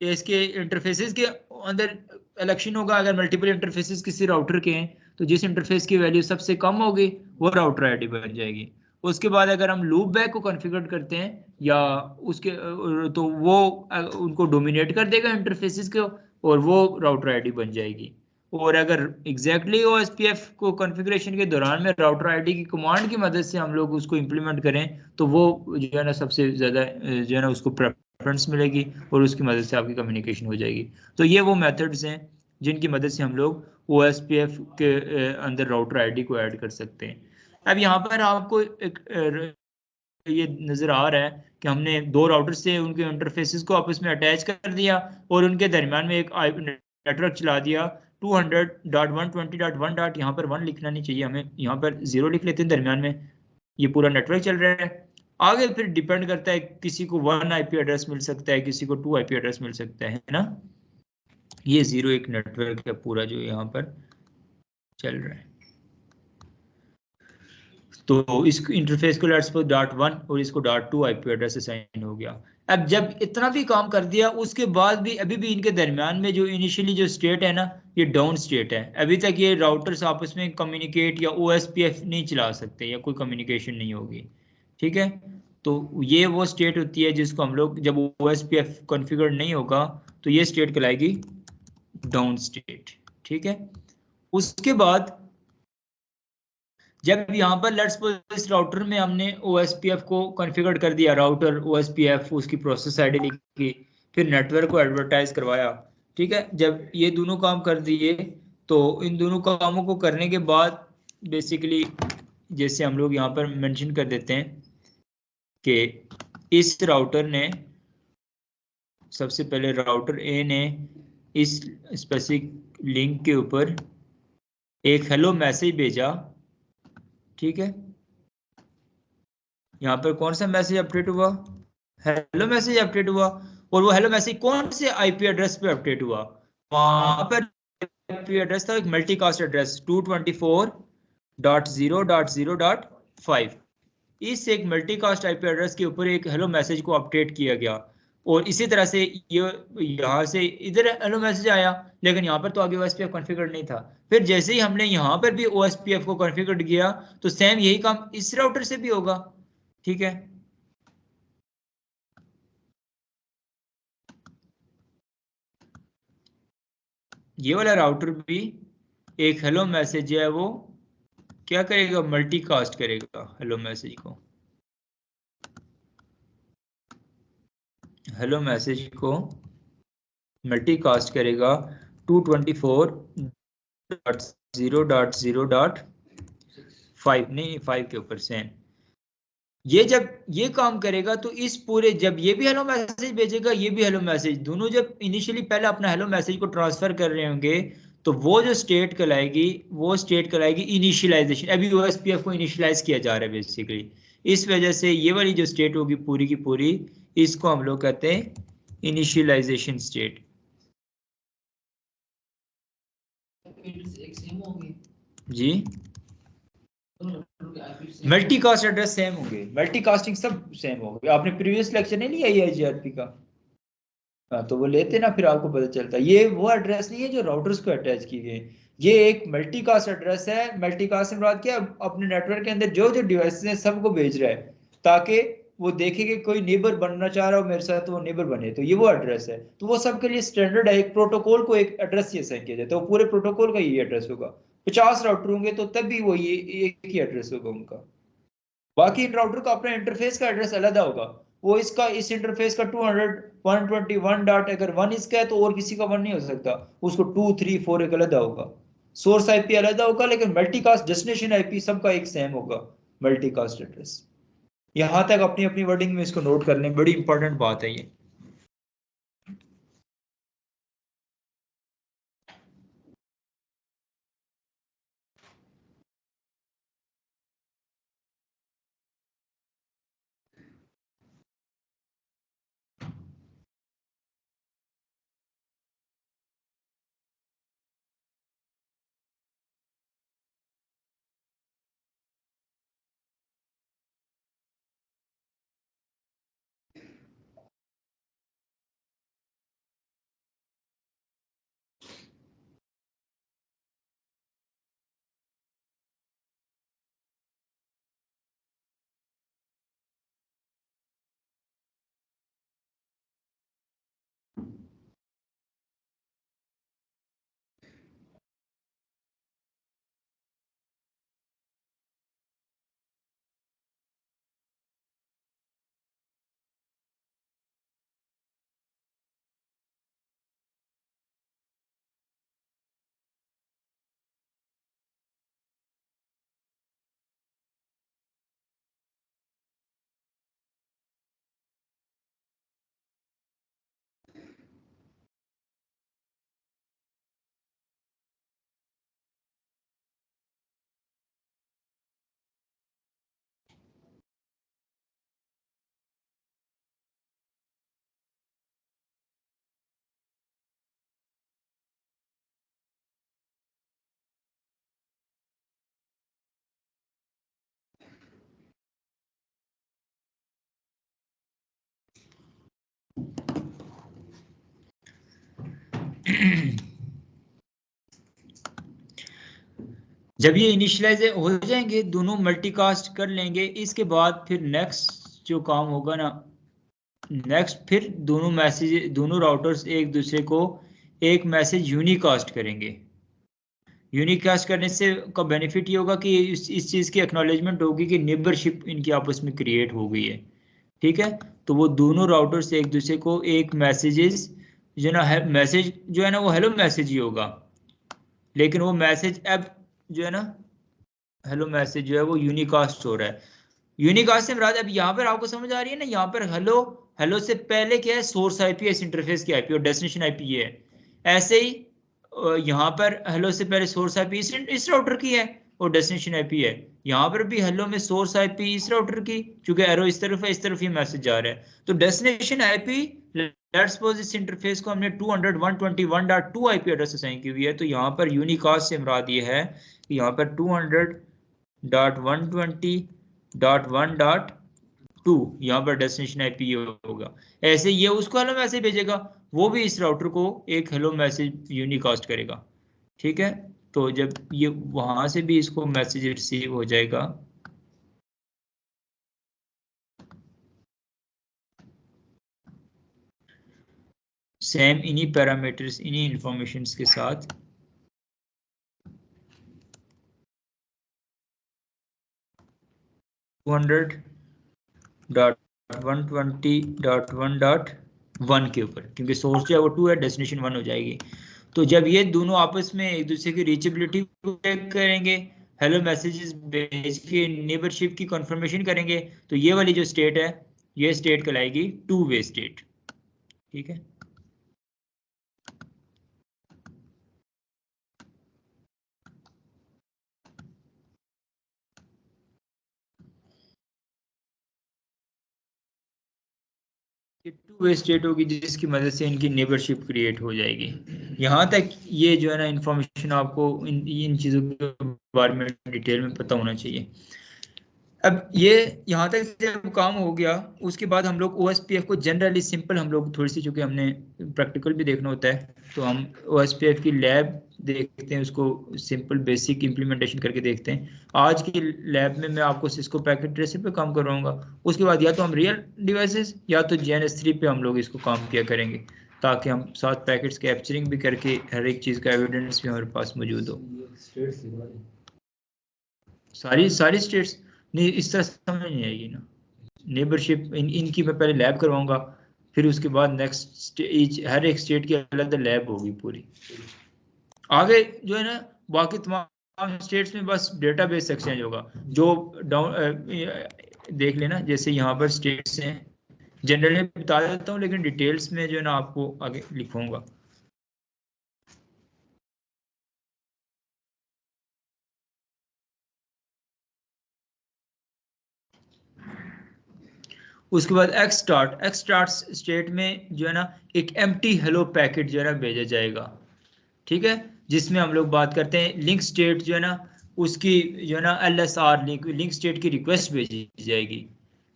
इसके इंटरफेसेस के अंदर इलेक्शन होगा। अगर मल्टीपल इंटरफेसेस किसी राउटर के हैं तो जिस इंटरफेस की वैल्यू सबसे कम होगी वो राउटर आईडी बन जाएगी। उसके बाद अगर हम लूप बैक को कॉन्फ़िगर करते हैं या उसके तो वो उनको डोमिनेट कर देगा इंटरफेसेस को और वो राउटर आईडी बन जाएगी। और अगर एग्जैक्टली OSPF को कॉन्फ़िगरेशन के दौरान में राउटर आईडी की कमांड की मदद से हम लोग उसको इम्प्लीमेंट करें तो वो जो है ना सबसे ज़्यादा जो है ना उसको प्रेफरेंस मिलेगी और उसकी मदद से आपकी कम्युनिकेशन हो जाएगी। तो ये वो मेथड्स हैं जिनकी मदद से हम लोग OSPF के अंदर राउटर आईडी को ऐड कर सकते हैं। अब यहाँ पर आपको एक ये नज़र आ रहा है कि हमने 2 राउटर से उनके इंटरफेसेस को आपस में अटैच कर दिया और उनके दरमियान में एक नेटवर्क चला दिया 200.120.1 डॉट यहाँ पर 1 लिखना नहीं चाहिए हमें, यहाँ पर 0 लिख लेते हैं दरमियान में। ये पूरा नेटवर्क चल रहा है। आगे फिर डिपेंड करता है, किसी को 1 आईपी एड्रेस मिल सकता है, किसी को 2 आईपी एड्रेस मिल सकता है ना। ये 0 एक नेटवर्क है पूरा जो यहाँ पर चल रहा है। तो इस इंटरफेस को लेट्स सपोज .1 और इसको .2 आईपी एड्रेस असाइन हो गया। अब जब इतना भी काम कर दिया उसके बाद भी अभी भी इनके दरमियान में जो इनिशियली जो स्टेट है ना, ये डाउन स्टेट है। अभी तक ये राउटर्स आपस में कम्युनिकेट या ओएसपीएफ नहीं चला सकते या कोई कम्युनिकेशन नहीं होगी। ठीक है, तो ये वो स्टेट होती है जिसको हम लोग, जब ओएसपीएफ कॉन्फ़िगर नहीं होगा तो ये स्टेट कहलाएगी डाउन स्टेट। ठीक है, उसके बाद जब यहाँ पर लेट्स सपोज इस राउटर में हमने OSPF को कॉन्फ़िगर कर दिया, राउटर OSPF उसकी प्रोसेस आईडी लिखी, फिर नेटवर्क को एडवर्टाइज करवाया। ठीक है, जब ये दोनों काम कर दिए तो इन दोनों कामों को करने के बाद बेसिकली जैसे हम लोग यहाँ पर मेंशन कर देते हैं कि इस राउटर ने, सबसे पहले राउटर ए ने इस स्पेसिफिक लिंक के ऊपर एक हेलो मैसेज भेजा। ठीक है, यहाँ पर कौन सा मैसेज अपडेट हुआ, हेलो मैसेज अपडेट हुआ। और वो हेलो मैसेज कौन से आईपी एड्रेस पे अपडेट हुआ, वहां पर आईपी एड्रेस था एक मल्टीकास्ट एड्रेस 224.0.0.5। इस एक मल्टीकास्ट आईपी एड्रेस के ऊपर एक हेलो मैसेज को अपडेट किया गया। और इसी तरह से ये यहाँ से इधर हेलो मैसेज आया, लेकिन यहाँ पर तो आगे ओएसपीएफ कॉन्फ़िगर नहीं था। फिर जैसे ही हमने यहाँ पर भी ओएसपीएफ को कॉन्फ़िगर किया तो सेम यही काम इस राउटर से भी होगा। ठीक है, ये वाला राउटर भी एक हेलो मैसेज है वो क्या करेगा, मल्टीकास्ट करेगा हेलो मैसेज को, हेलो मैसेज को मल्टीकास्ट करेगा 224.0.0.5 नहीं 5 के ऊपर से। ये जब ये काम करेगा तो इस पूरे, जब ये भी हेलो मैसेज भेजेगा ये भी हेलो मैसेज, दोनों जब इनिशियली पहले अपना हेलो मैसेज को ट्रांसफर कर रहे होंगे तो वो जो स्टेट कहलाएगी वो स्टेट कहलाएगी इनिशियलाइजेशन। अभी ओएसपीएफ को इनिशियलाइज किया जा रहा है बेसिकली, इस वजह से ये वाली जो स्टेट होगी पूरी की पूरी, इसको हम लोग कहते हैं इनिशियलाइजेशन स्टेट। जी, मल्टीकास्ट एड्रेस सेम होंगे, मल्टीकास्टिंग सब सेम होंगे। आपने प्रीवियस लेक्चर नहीं लिया IGRP का? हाँ, तो वो लेते ना, फिर आपको पता चलता। ये वो एड्रेस नहीं है जो राउटर्स को अटैच की गए, ये एक मल्टीकास्ट एड्रेस है। मल्टीकास्ट से मुराद क्या है, अपने नेटवर्क के अंदर जो जो डिवाइसेस हैं सबको भेज रहा है, ताकि वो देखे कि कोई नेबर बनना चाह रहा हो मेरे साथ तो वो नेबर बने। तो ये वो एड्रेस है, तो वो सबके लिए स्टैंडर्ड है। एक प्रोटोकॉल को एक एड्रेस ही असाइन किया जाता है, तो पूरे प्रोटोकॉल का ये एड्रेस होगा। 50 राउटर होंगे तो तब भी वो ये एक ही एड्रेस होगा उनका। बाकी इन राउटर का अपना इंटरफेस का एड्रेस अलग होगा। वो इसका इस इंटरफेस का 200.121 डॉट अगर 1 इसका है तो और किसी का 1 नहीं हो सकता, उसको 2 3 4 एक अलग होगा। सोर्स आईपी अलग होगा, लेकिन मल्टीकास्ट डेस्टिनेशन आईपी सबका एक सेम होगा, मल्टीकास्ट एड्रेस। यहां तक अपनी अपनी वर्डिंग में इसको नोट कर लें, बड़ी इंपॉर्टेंट बात है ये। जब ये इनिशियलाइज हो जाएंगे, दोनों मल्टीकास्ट कर लेंगे, इसके बाद फिर नेक्स्ट जो काम होगा ना, नेक्स्ट फिर दोनों मैसेज, दोनों राउटर्स एक दूसरे को एक मैसेज यूनिकास्ट करेंगे। यूनिकास्ट करने से का बेनिफिट ये होगा कि इस चीज़ की एक्नॉलेजमेंट होगी कि नेबरशिप इनकी आपस में क्रिएट हो गई है। ठीक है, तो वो दोनों राउटर से एक दूसरे को एक मैसेजेस जो ना है, मैसेज जो है ना वो हेलो मैसेज ही होगा, लेकिन वो मैसेज अब जो है ना हेलो मैसेज जो है वो यूनिकास्ट हो रहा है। यूनिकास्ट से मुराद अब यहाँ पर आपको समझ आ रही है ना, यहाँ पर हेलो, हेलो से पहले क्या है, सोर्स आईपी, इस इंटरफेस की आईपी, और डेस्टिनेशन आईपी ये है। ऐसे ही यहाँ पर हेलो से पहले सोर्स आईपी इस राउटर की है और डेस्टिनेशन आईपी है। यहाँ पर भी हेलो में सोर्स आईपी इस राउटर की, क्योंकि एरो इस तरफ है, इस तरफ ये मैसेज जा रहा है। तो डेस्टिनेशन आईपी, लेट्स सपोज इस इंटरफेस को हमने 200.121.2 आईपी एड्रेस असाइन की हुई है, तो यहाँ पर यूनिकास्ट से मुराद ये है कि यहाँ पर 200.120.1.2 यहाँ पर डेस्टिनेशन आईपी होगा। ऐसे ये उसको हेलो मैसेज भेजेगा, वो भी इस राउटर को एक हेलो मैसेज यूनिकास्ट करेगा। ठीक है, तो जब ये वहां से भी इसको मैसेज रिसीव हो जाएगा, सेम इन्हीं पैरामीटर्स, इन्हीं इंफॉर्मेशंस के साथ, .120.1.1 के ऊपर, क्योंकि सोर्स जो है वो 2 है, डेस्टिनेशन 1 हो जाएगी। तो जब ये दोनों आपस में एक दूसरे की रीचेबिलिटी को चेक करेंगे, हेलो मैसेजेस भेज के नेबरशिप की कंफर्मेशन करेंगे, तो ये वाली जो स्टेट है, ये स्टेट कहलाएगी 2 वे स्टेट। ठीक है, ये 2 वे स्टेट होगी जिसकी मदद से इनकी नेबरशिप क्रिएट हो जाएगी। यहाँ तक ये जो है ना इंफॉर्मेशन आपको इन चीज़ों के बारे में डिटेल में पता होना चाहिए। अब ये यहाँ तक जब काम हो गया, उसके बाद हम लोग OSPF को जनरली सिंपल, हम लोग थोड़ी सी, चूंकि हमने प्रैक्टिकल भी देखना होता है, तो हम OSPF की लैब देखते हैं, उसको सिंपल बेसिक इम्प्लीमेंटेशन करके देखते हैं। आज की लैब में मैं आपको सिस्को पैकेट ट्रेसर पे काम करवाऊंगा, उसके बाद या तो हम रियल डिवाइसेस या तो JNS3 पे हम लोग इसको काम किया करेंगे, ताकि हम साथ पैकेट्स कैप्चरिंग भी करके हर एक चीज़ का एविडेंस भी हमारे पास मौजूद हो। सारी सारी स्टेट्स नहीं, इस तरह समझ नहीं आएगी ना। नेबरशिप इनकी मैं पहले लैब करवाऊंगा, फिर उसके बाद नेक्स्ट स्टेज, हर एक स्टेट की अलग लैब होगी पूरी। आगे जो है ना बाकी तमाम स्टेट्स में बस डेटाबेस एक्सचेंज होगा, जो डाउन देख लेना, जैसे यहाँ पर स्टेट्स हैं, जनरली बता देता हूँ, लेकिन डिटेल्स में जो है ना आपको आगे लिखूंगा। उसके बाद एक्स स्टार्ट स्टेट में जो है ना एक एम्प्टी हेलो पैकेट जो है ना भेजा जाएगा। ठीक है, जिसमें हम लोग बात करते हैं लिंक स्टेट जो है ना उसकी जो है ना LSR लिंक स्टेट की रिक्वेस्ट भेजी जाएगी।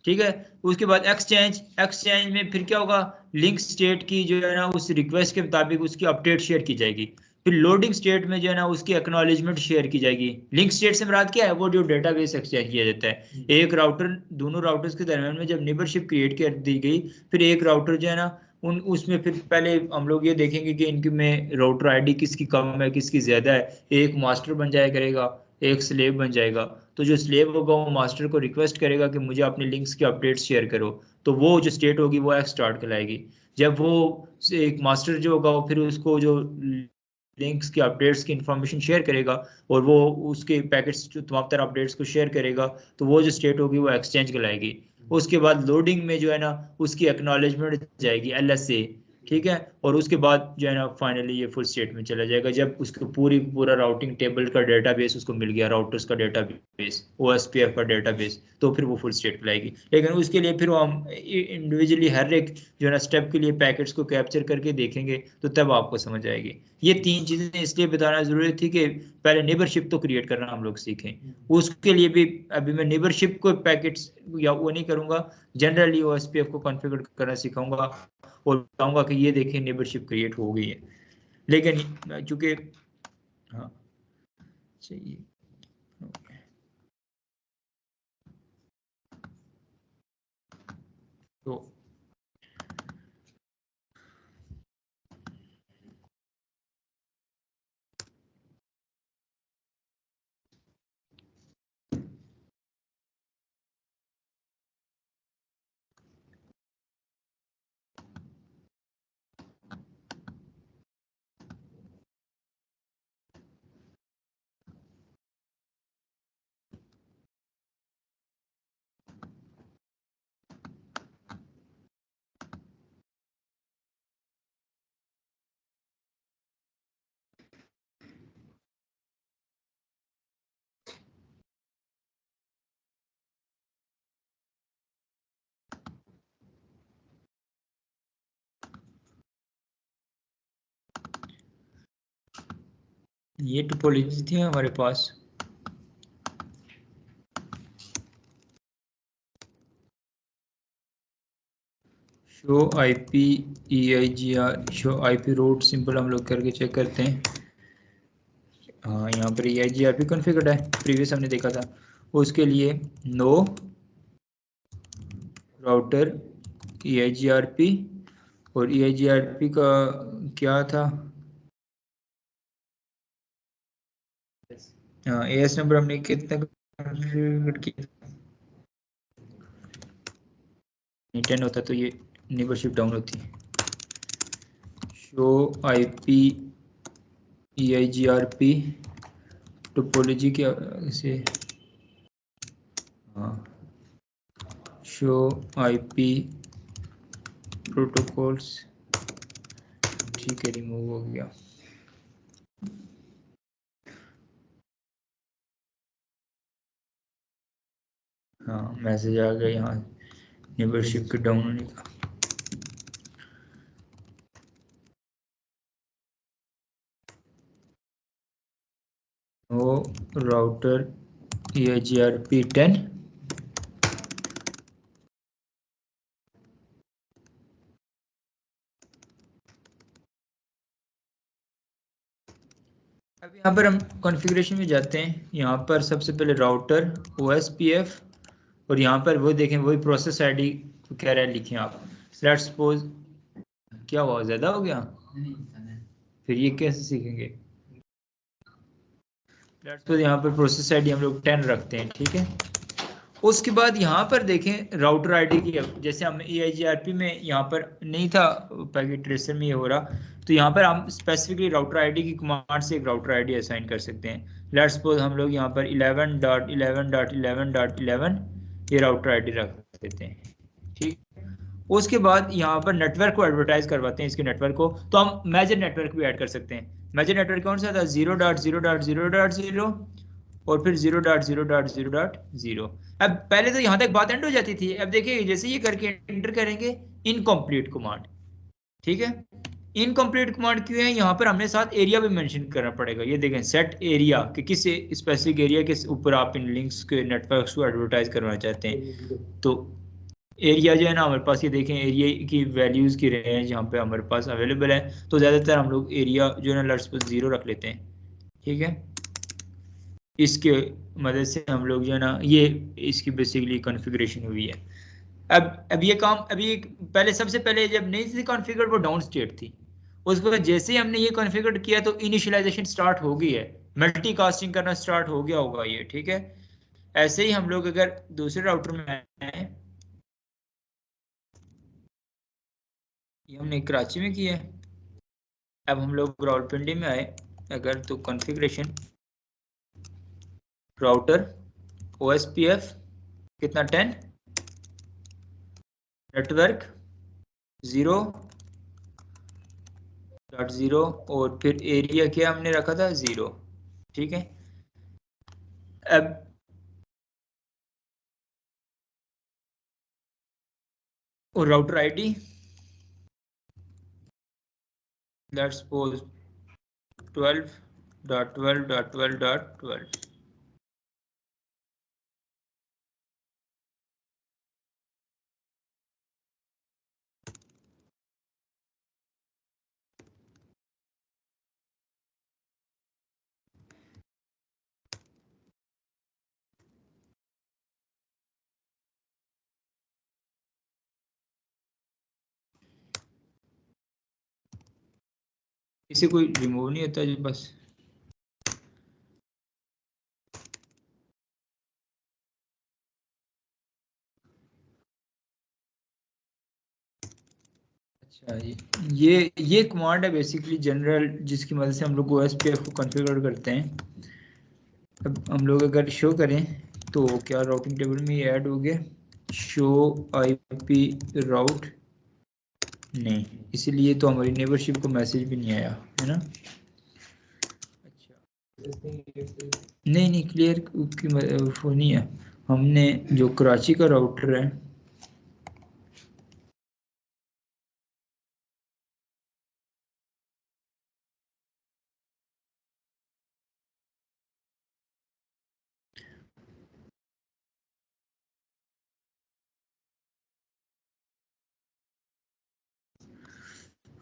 ठीक है, उसके बाद एक्सचेंज में फिर क्या होगा, लिंक स्टेट की जो है ना उस रिक्वेस्ट के मुताबिक उसकी अपडेट शेयर की जाएगी। फिर लोडिंग स्टेट में जो है ना उसकी एक्नॉलेजमेंट शेयर की जाएगी। लिंक स्टेट से मुराद क्या है, वो जो डेटाबेस एक्सचेंज किया जाता है, एक राउटर, दोनों राउटर्स के दरमियान में जब नेबरशिप क्रिएट कर दी गई, फिर एक राउटर जो है ना उन उसमें फिर पहले हम लोग ये देखेंगे कि इनके में राउटर आईडी किसकी कम है किसकी ज्यादा है, एक मास्टर बन जाया करेगा, एक स्लेव बन जाएगा। तो जो स्लेव होगा वो मास्टर को रिक्वेस्ट करेगा कि मुझे अपने लिंक्स की अपडेट्स शेयर करो, तो वो जो स्टेट होगी वो एक्स स्टार्ट कहलाएगी। जब वो एक मास्टर जो होगा वो फिर उसको जो लिंक्स की अपडेट्स की इंफॉर्मेशन शेयर करेगा और वो उसके पैकेट्स जो तमाम तरह अपडेट्स को शेयर करेगा, तो वो जो स्टेट होगी वो एक्सचेंज कहलाएगी। उसके बाद लोडिंग में जो है ना उसकी एक्नॉलेजमेंट जाएगी LSA। ठीक है, और उसके बाद जो है ना फाइनली ये फुल स्टेट में चला जाएगा, जब उसको पूरा राउटिंग टेबल का डेटाबेस उसको मिल गया, राउटर्स का डेटाबेस, OSPF का डेटाबेस, तो फिर वो फुल स्टेट पे लाएगी। लेकिन उसके लिए फिर हम इंडिविजुअली हर एक जो है ना स्टेप के लिए पैकेट्स को कैप्चर करके देखेंगे, तो तब आपको समझ आएगी। ये 3 चीजें इसलिए बताना जरूरी थी कि पहले नेबरशिप तो क्रिएट करना हम लोग सीखें। उसके लिए भी अभी मैं नेबरशिप को पैकेट्स या वो नहीं करूंगा, जनरली OSPF को कॉन्फ़िगर करना सिखाऊंगा और बताऊंगा कि ये देखें नेबरशिप क्रिएट हो गई है। लेकिन चूंकि हाँ चाहिए तो ये टोपोलॉजी थी हमारे पास। Show IP EIGR show IP route simple हम लोग करके चेक करते हैं। हाँ यहाँ पर EIGR भी कॉन्फ़िगर्ड है, प्रीवियस हमने देखा था। उसके लिए नो राउटर EIGRP और EIGRP का क्या था, हाँ AS नंबर हमने कितना कॉन्फ़िगर किया, 10 होता तो ये नेबरशिप डाउन होती। शो आईपी EIGRP टोपोलॉजी क्या से, हाँ शो आईपी प्रोटोकॉल्स, ठीक है रिमूव हो गया। हाँ मैसेज आ गया यहाँ नेबरशिप के डाउन होने का। वो राउटर EIGRP 10 अब यहाँ पर हम कॉन्फ़िगरेशन में जाते हैं। यहाँ पर सबसे पहले राउटर OSPF और यहाँ पर वो देखें वही प्रोसेस आईडी कह रहा है, लिखें आप। लेट्स सपोज क्या हुआ, ज़्यादा हो गया, फिर ये कैसे सीखेंगे। लेट्स सपोज यहाँ पर प्रोसेस आईडी हम लोग 10 रखते हैं, ठीक है। उसके बाद यहाँ पर देखें राउटर आईडी की, जैसे हम EIGRP में यहाँ पर नहीं था, पैकेट ट्रेसर में ये हो रहा, तो यहाँ पर हम स्पेसिफिकली राउटर आईडी की कमांड से एक राउटर आईडी असाइन कर सकते हैं। लेट्स सपोज हम लोग यहाँ पर 11.11.11.11 ये राउटर आईडी रख देते हैं, ठीक। उसके बाद यहाँ पर नेटवर्क को एडवर्टाइज करवाते हैं, इसके नेटवर्क को, तो हम मेजर नेटवर्क भी ऐड कर सकते हैं। मेजर नेटवर्क कौन सा था, 0.0.0.0 और फिर 0.0.0.0। अब पहले तो यहाँ तक बात एंड हो जाती थी, अब देखिए जैसे ये करके एंटर करेंगे इनकम्प्लीट कमांड, ठीक है। इनकम्प्लीट कमांड क्यों है, यहाँ पर हमने साथ एरिया भी मेंशन करना पड़ेगा। ये देखें सेट एरिया कि किस स्पेसिफिक एरिया के ऊपर आप इन लिंक्स के नेटवर्क्स को एडवर्टाइज करवाना चाहते हैं। तो एरिया जो है ना हमारे पास, ये देखें एरिया की वैल्यूज़ की रेंज यहाँ पे हमारे पास अवेलेबल है, तो ज़्यादातर हम लोग एरिया जो है ना लेट्स सपोज 0 रख लेते हैं, ठीक है। इसके मदद से हम लोग जो है ना ये इसकी बेसिकली कॉन्फ़िगरेशन हुई है। अब ये काम अभी पहले सबसे पहले जब नहीं थी कॉन्फ़िगर वो डाउन स्टेट थी, उसके बाद जैसे ही हमने ये कॉन्फ़िगर किया तो इनिशियलाइजेशन स्टार्ट हो गई है, मल्टीकास्टिंग करना स्टार्ट हो गया होगा ये, ठीक है। ऐसे ही हम लोग अगर दूसरे राउटर में आए, ये हमने कराची में किया है, अब हम लोग रावलपिंडी में आए अगर, तो कॉन्फ़िगरेशन राउटर OSPF कितना 10, नेटवर्क 0.0 और फिर एरिया क्या हमने रखा था 0, ठीक है। अब और राउटर आईडी लेट्स सपोज 12.12.12.12, इसे कोई रिमूव नहीं होता जी बस। अच्छा ये कमांड है बेसिकली जनरल, जिसकी मदद से हम लोग OSPF को कॉन्फ़िगर करते हैं। अब हम लोग अगर शो करें तो क्या राउटिंग टेबल में ये ऐड हो गया, शो IP राउट नहीं, इसीलिए तो हमारी नेबरशिप को मैसेज भी नहीं आया है ना। अच्छा नहीं नहीं, क्लियर की वो नहीं है। हमने जो कराची का राउटर है,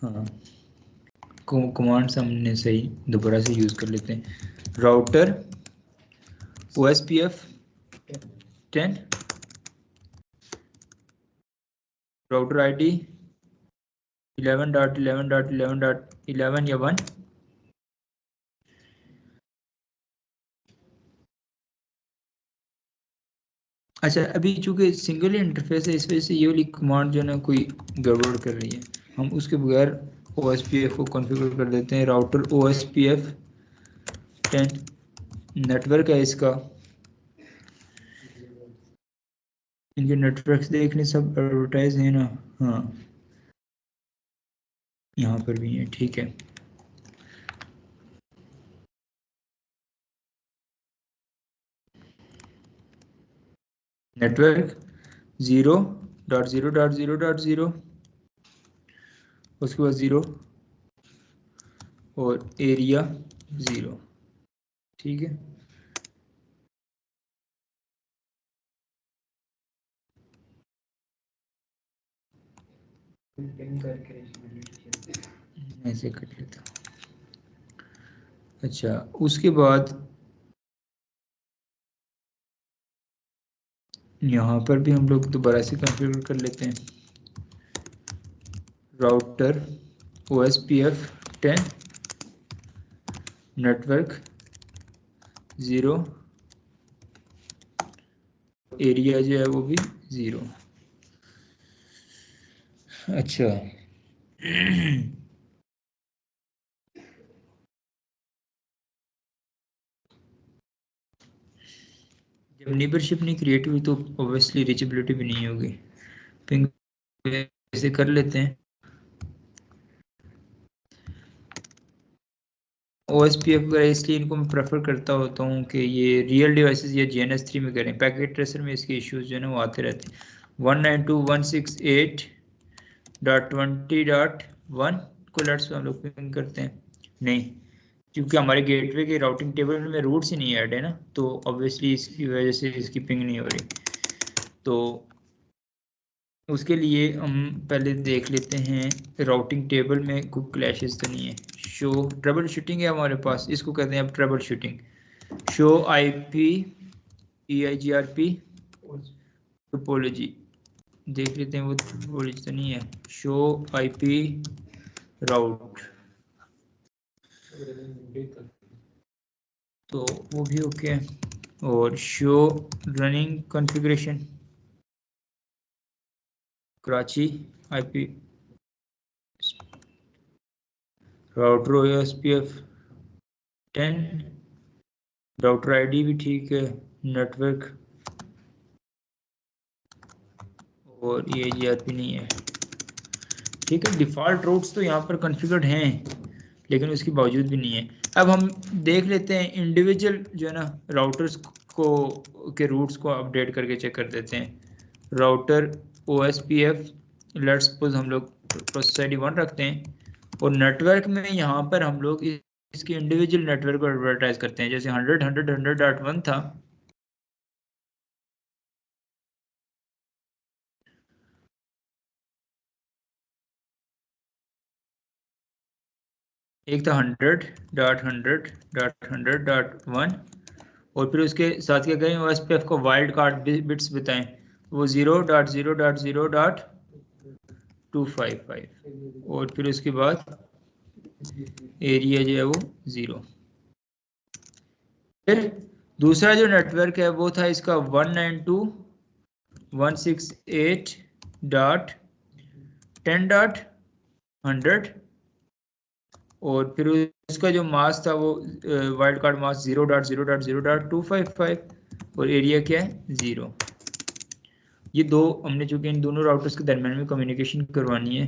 हाँ कमांड्स हमने सही दोबारा से यूज कर लेते हैं। राउटर OSPF 10, राउटर ID 11.11.11.11 या 1। अच्छा अभी चूंकि सिंगल इंटरफेस है, इस वजह से ये वाली कमांड जो है ना कोई गड़बड़ कर रही है। हम उसके बगैर OSPF को कॉन्फ़िगर कर देते हैं। राउटर OSPF 10 नेटवर्क है इसका, इनके नेटवर्क्स देखने सब एडवर्टाइज है ना। हाँ यहाँ पर भी है, ठीक है। नेटवर्क 0.0.0.0, उसके बाद 0 और एरिया 0, ठीक है। ऐसे कर लेता। अच्छा उसके बाद यहाँ पर भी हम लोग दोबारा से कॉन्फ़िगर कर लेते हैं। राउटर OSPF 10 नेटवर्क 0, एरिया जो है वो भी 0। अच्छा जब नेबरशिप नहीं क्रिएट हुई तो ऑब्वियसली रीचेबिलिटी भी नहीं होगी। पिंग ऐसे कर लेते हैं। OSPF वगैरह इसलिए इनको मैं प्रेफर करता होता हूँ कि ये रियल डिवाइसेस या GNS3 में करें। पैकेट ट्रेसर में इसके इश्यूज जो है ना वो आते रहते हैं। 192.168.20.1 को लेट्स हम लोग पिंग करते हैं। नहीं, क्योंकि हमारे गेटवे के राउटिंग टेबल में रूट्स ही नहीं ऐड है ना, तो ऑब्वियसली इसकी वजह से इसकी पिंग नहीं हो रही। तो उसके लिए हम पहले देख लेते हैं राउटिंग टेबल में कोई क्लैशेस तो नहीं है। शो ट्रबल शूटिंग है हमारे पास, इसको कहते हैं अब trouble shooting. Show IP EIGRP topology देख लेते हैं, वो टोपोलॉजी तो नहीं है। शो IP राउट तो वो भी ओके है। और show running configuration Karachi IP router OSPF 10, router ID भी ठीक है, नेटवर्क और EIGRP नहीं है, ठीक है। डिफ़ॉल्ट रूट्स तो यहाँ पर कॉन्फ़िगर्ड हैं, लेकिन उसके बावजूद भी नहीं है। अब हम देख लेते हैं इंडिविजुअल जो है ना राउटर्स को के रूट्स को अपडेट करके चेक कर देते हैं। राउटर OSPF लेट्स सपोज हम लोग प्रोसेस ID 1 रखते हैं, और नेटवर्क में यहाँ पर हम लोग इसके इंडिविजुअल नेटवर्क को एडवर्टाइज करते हैं। जैसे 100.100.1 था, एक था 100.100.100.1, और फिर उसके साथ क्या करें, OSPF को वाइल्ड कार्ड बिट्स बताएं, वो 0.0.0.255, और फिर उसके बाद एरिया जो है वो 0। फिर दूसरा जो नेटवर्क है वो था इसका 192.168.10.100 और फिर उसका जो मास था वो वाइल्ड कार्ड मास 0.0.0.255 और एरिया क्या है 0। ये दो हमने चूंकि इन दोनों राउटर्स के दरम्यान में कम्युनिकेशन करवानी है,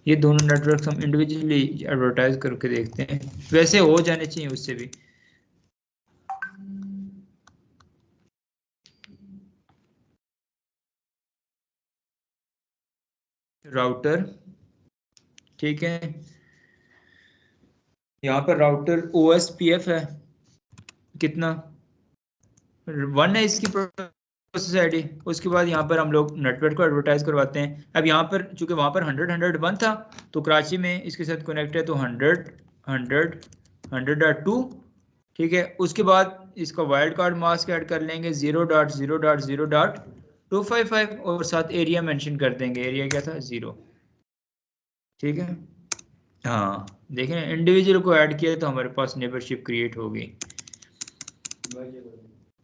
ये दोनों नेटवर्क हम इंडिविजुअली एडवर्टाइज करके देखते हैं, वैसे हो जाने चाहिए उससे भी। राउटर, ठीक है, यहाँ पर राउटर OSPF है, कितना 1 है इसकी प्रोसेस आईडी। उसके बाद यहाँ पर हम लोग नेटवर्क को एडवर्टाइज करवाते हैं। अब यहाँ पर चूंकि वहाँ पर 100.100.1 था तो कराची में इसके साथ कनेक्ट है तो 100.100.100.2, ठीक है। उसके बाद इसका वाइल्ड कार्ड मास्क ऐड कर लेंगे 0.0.0.255 और साथ एरिया मेंशन कर देंगे, एरिया क्या था 0, ठीक है। हाँ देखें इंडिविजुअल को ऐड किया तो हमारे पास नेबरशिप क्रिएट हो गई।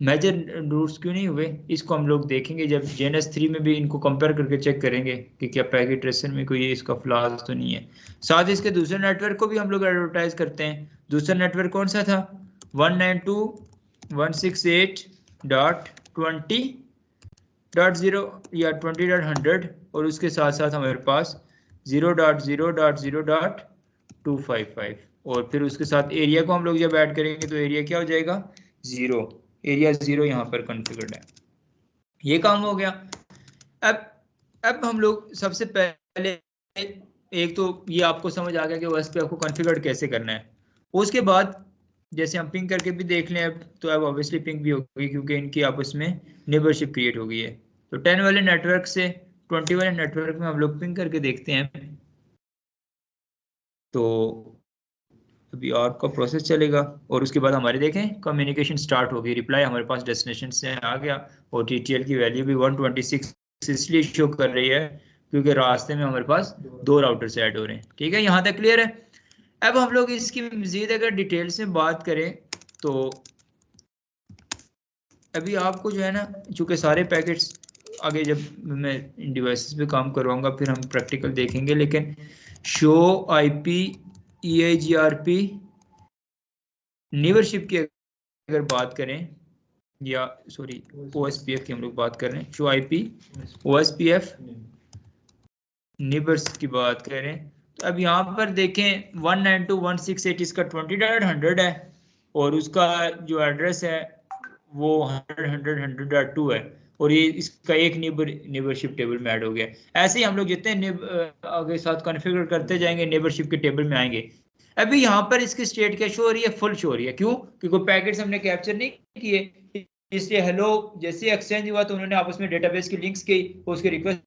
मेजर रूट्स क्यों नहीं हुए, इसको हम लोग देखेंगे जब JNS3 में भी इनको कंपेयर करके चेक करेंगे कि क्या पैकेट ट्रेसर में कोई इसका फ्लॉज तो नहीं है। साथ इसके दूसरे नेटवर्क को भी हम लोग एडवर्टाइज करते हैं। दूसरा नेटवर्क कौन सा था 192.168.20.0 या 20.100 और उसके साथ साथ हमारे पास 0.0.0.255 और फिर उसके साथ एरिया को हम लोग जब ऐड करेंगे तो एरिया क्या हो जाएगा 0, एरिया 0 यहाँ पर कॉन्फ़िगर्ड है। ये काम हो गया। अब हम लोग सबसे पहले एक तो ये आपको समझ आ गया कि OSPF को कॉन्फ़िगर कैसे करना है। उसके बाद जैसे हम पिंग करके भी देख लें अब तो अब ऑब्वियसली पिंग भी होगी क्योंकि इनकी आपस में नेबरशिप क्रिएट हो गई है। तो 10 वाले नेटवर्क से 20 वाले नेटवर्क में हम लोग पिंग करके देखते हैं। तो अभी आपका प्रोसेस चलेगा और उसके बाद हमारे देखें कम्युनिकेशन स्टार्ट हो गई, रिप्लाई हमारे पास डेस्टिनेशन से आ गया और TTL की वैल्यू भी 126 इसलिए शो कर रही है क्योंकि रास्ते में हमारे पास दो राउटर से ऐड हो रहे हैं, ठीक है। यहाँ तक क्लियर है। अब हम लोग इसकी मजीद अगर डिटेल से बात करें तो अभी आपको जो है ना चूंकि सारे पैकेट्स आगे जब मैं इन डिवाइसेस पे काम करवाऊंगा फिर हम प्रैक्टिकल देखेंगे, लेकिन शो IP EIGRP नेबरशिप की अगर बात करें या सॉरी OSPF की हम लोग बात कर रहे हैं, शो IP OSPF नेबर्स की बात करें तो अब यहाँ पर देखें 192.168 इसका 20.100 है और उसका जो एड्रेस है वो 100.100.2 है और ये इसका एक नेबरशिप टेबल में ऐड हो गया। ऐसे ही हम लोग जितने आगे साथ कॉन्फ़िगर करते जाएंगे नेबरशिप के टेबल में आएंगे। अभी यहाँ पर इसकी स्टेट क्या शो हो रही है, फुल शो हो रही है। क्यों? क्योंकि पैकेट्स हमने कैप्चर नहीं किए, इसलिए हेलो जैसे एक्सचेंज हुआ तो उन्होंने आपस में डेटाबेस की लिंक्स की, उसके रिक्वेस्ट,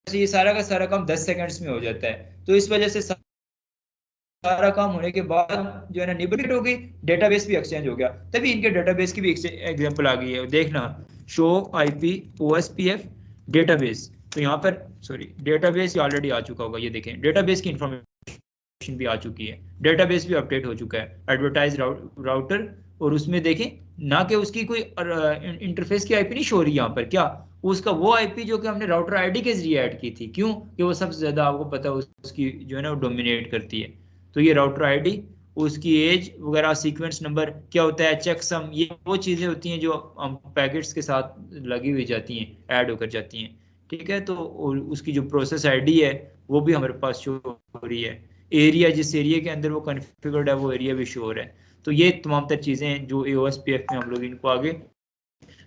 ये सारा का सारा काम 10 सेकंड्स में हो जाता है। तो इस वजह से सारा काम होने के बाद जो है ना निबलेट हो गई, डेटाबेस भी एक्सचेंज हो गया, तभी इनके डेटाबेस की भी एग्जांपल आ गई है। देखना शो IP OSPF डेटाबेस, तो यहाँ पर सॉरी डेटाबेस ऑलरेडी आ चुका होगा, ये देखें डेटाबेस की इंफॉर्मेशन भी आ चुकी है, डेटाबेस भी अपडेट हो चुका है, एडवर्टाइज राउटर और उसमें देखें ना कि उसकी कोई इंटरफेस की IP नहीं शो रही यहाँ पर, क्या उसका वो IP जो कि हमने राउटर ID के जरिए ऐड की थी। क्यों? कि वो सबसे ज्यादा आपको पता है उसकी जो है ना वो डोमिनेट करती है। तो ये राउटर ID, उसकी एज वगैरह, सीक्वेंस नंबर क्या होता है, चेकसम, ये वो चीज़ें होती हैं जो हम पैकेट्स के साथ लगी हुई जाती हैं, ऐड होकर जाती हैं, ठीक है। तो उसकी जो प्रोसेस ID है वो भी हमारे पास शो हो रही है। एरिया, जिस एरिया के अंदर वो कॉन्फ़िगर्ड है वो एरिया भी शो हो रहा है। तो ये तमाम तर चीज़ें हैं जो OSPF में हम लोग इनको आगे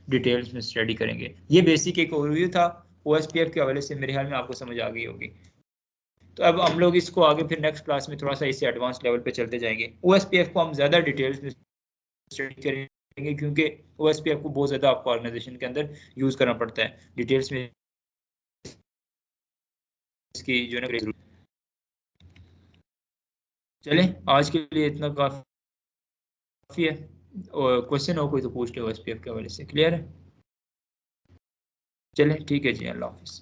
डिटेल्स में स्टडी करेंगे। ये बेसिक एक ओवरव्यू था OSPF के हवाले से, मेरे ख्याल में आपको समझ आ गई होगी। तो अब हम लोग इसको आगे फिर नेक्स्ट क्लास में थोड़ा सा इससे एडवांस लेवल पे चलते जाएंगे। OSPF को हम ज़्यादा डिटेल्स में स्टडी करेंगे क्योंकि OSPF को बहुत ज़्यादा आपको ऑर्गेनाइजेशन के अंदर यूज़ करना पड़ता है, डिटेल्स में इसकी जो है ना। चलें आज के लिए इतना काफ़ी है, और क्वेश्चन हो कोई तो पूछ ले OSPF के हवाले से। क्लियर है? चलें ठीक है जी, अल्लाह हाफिज़।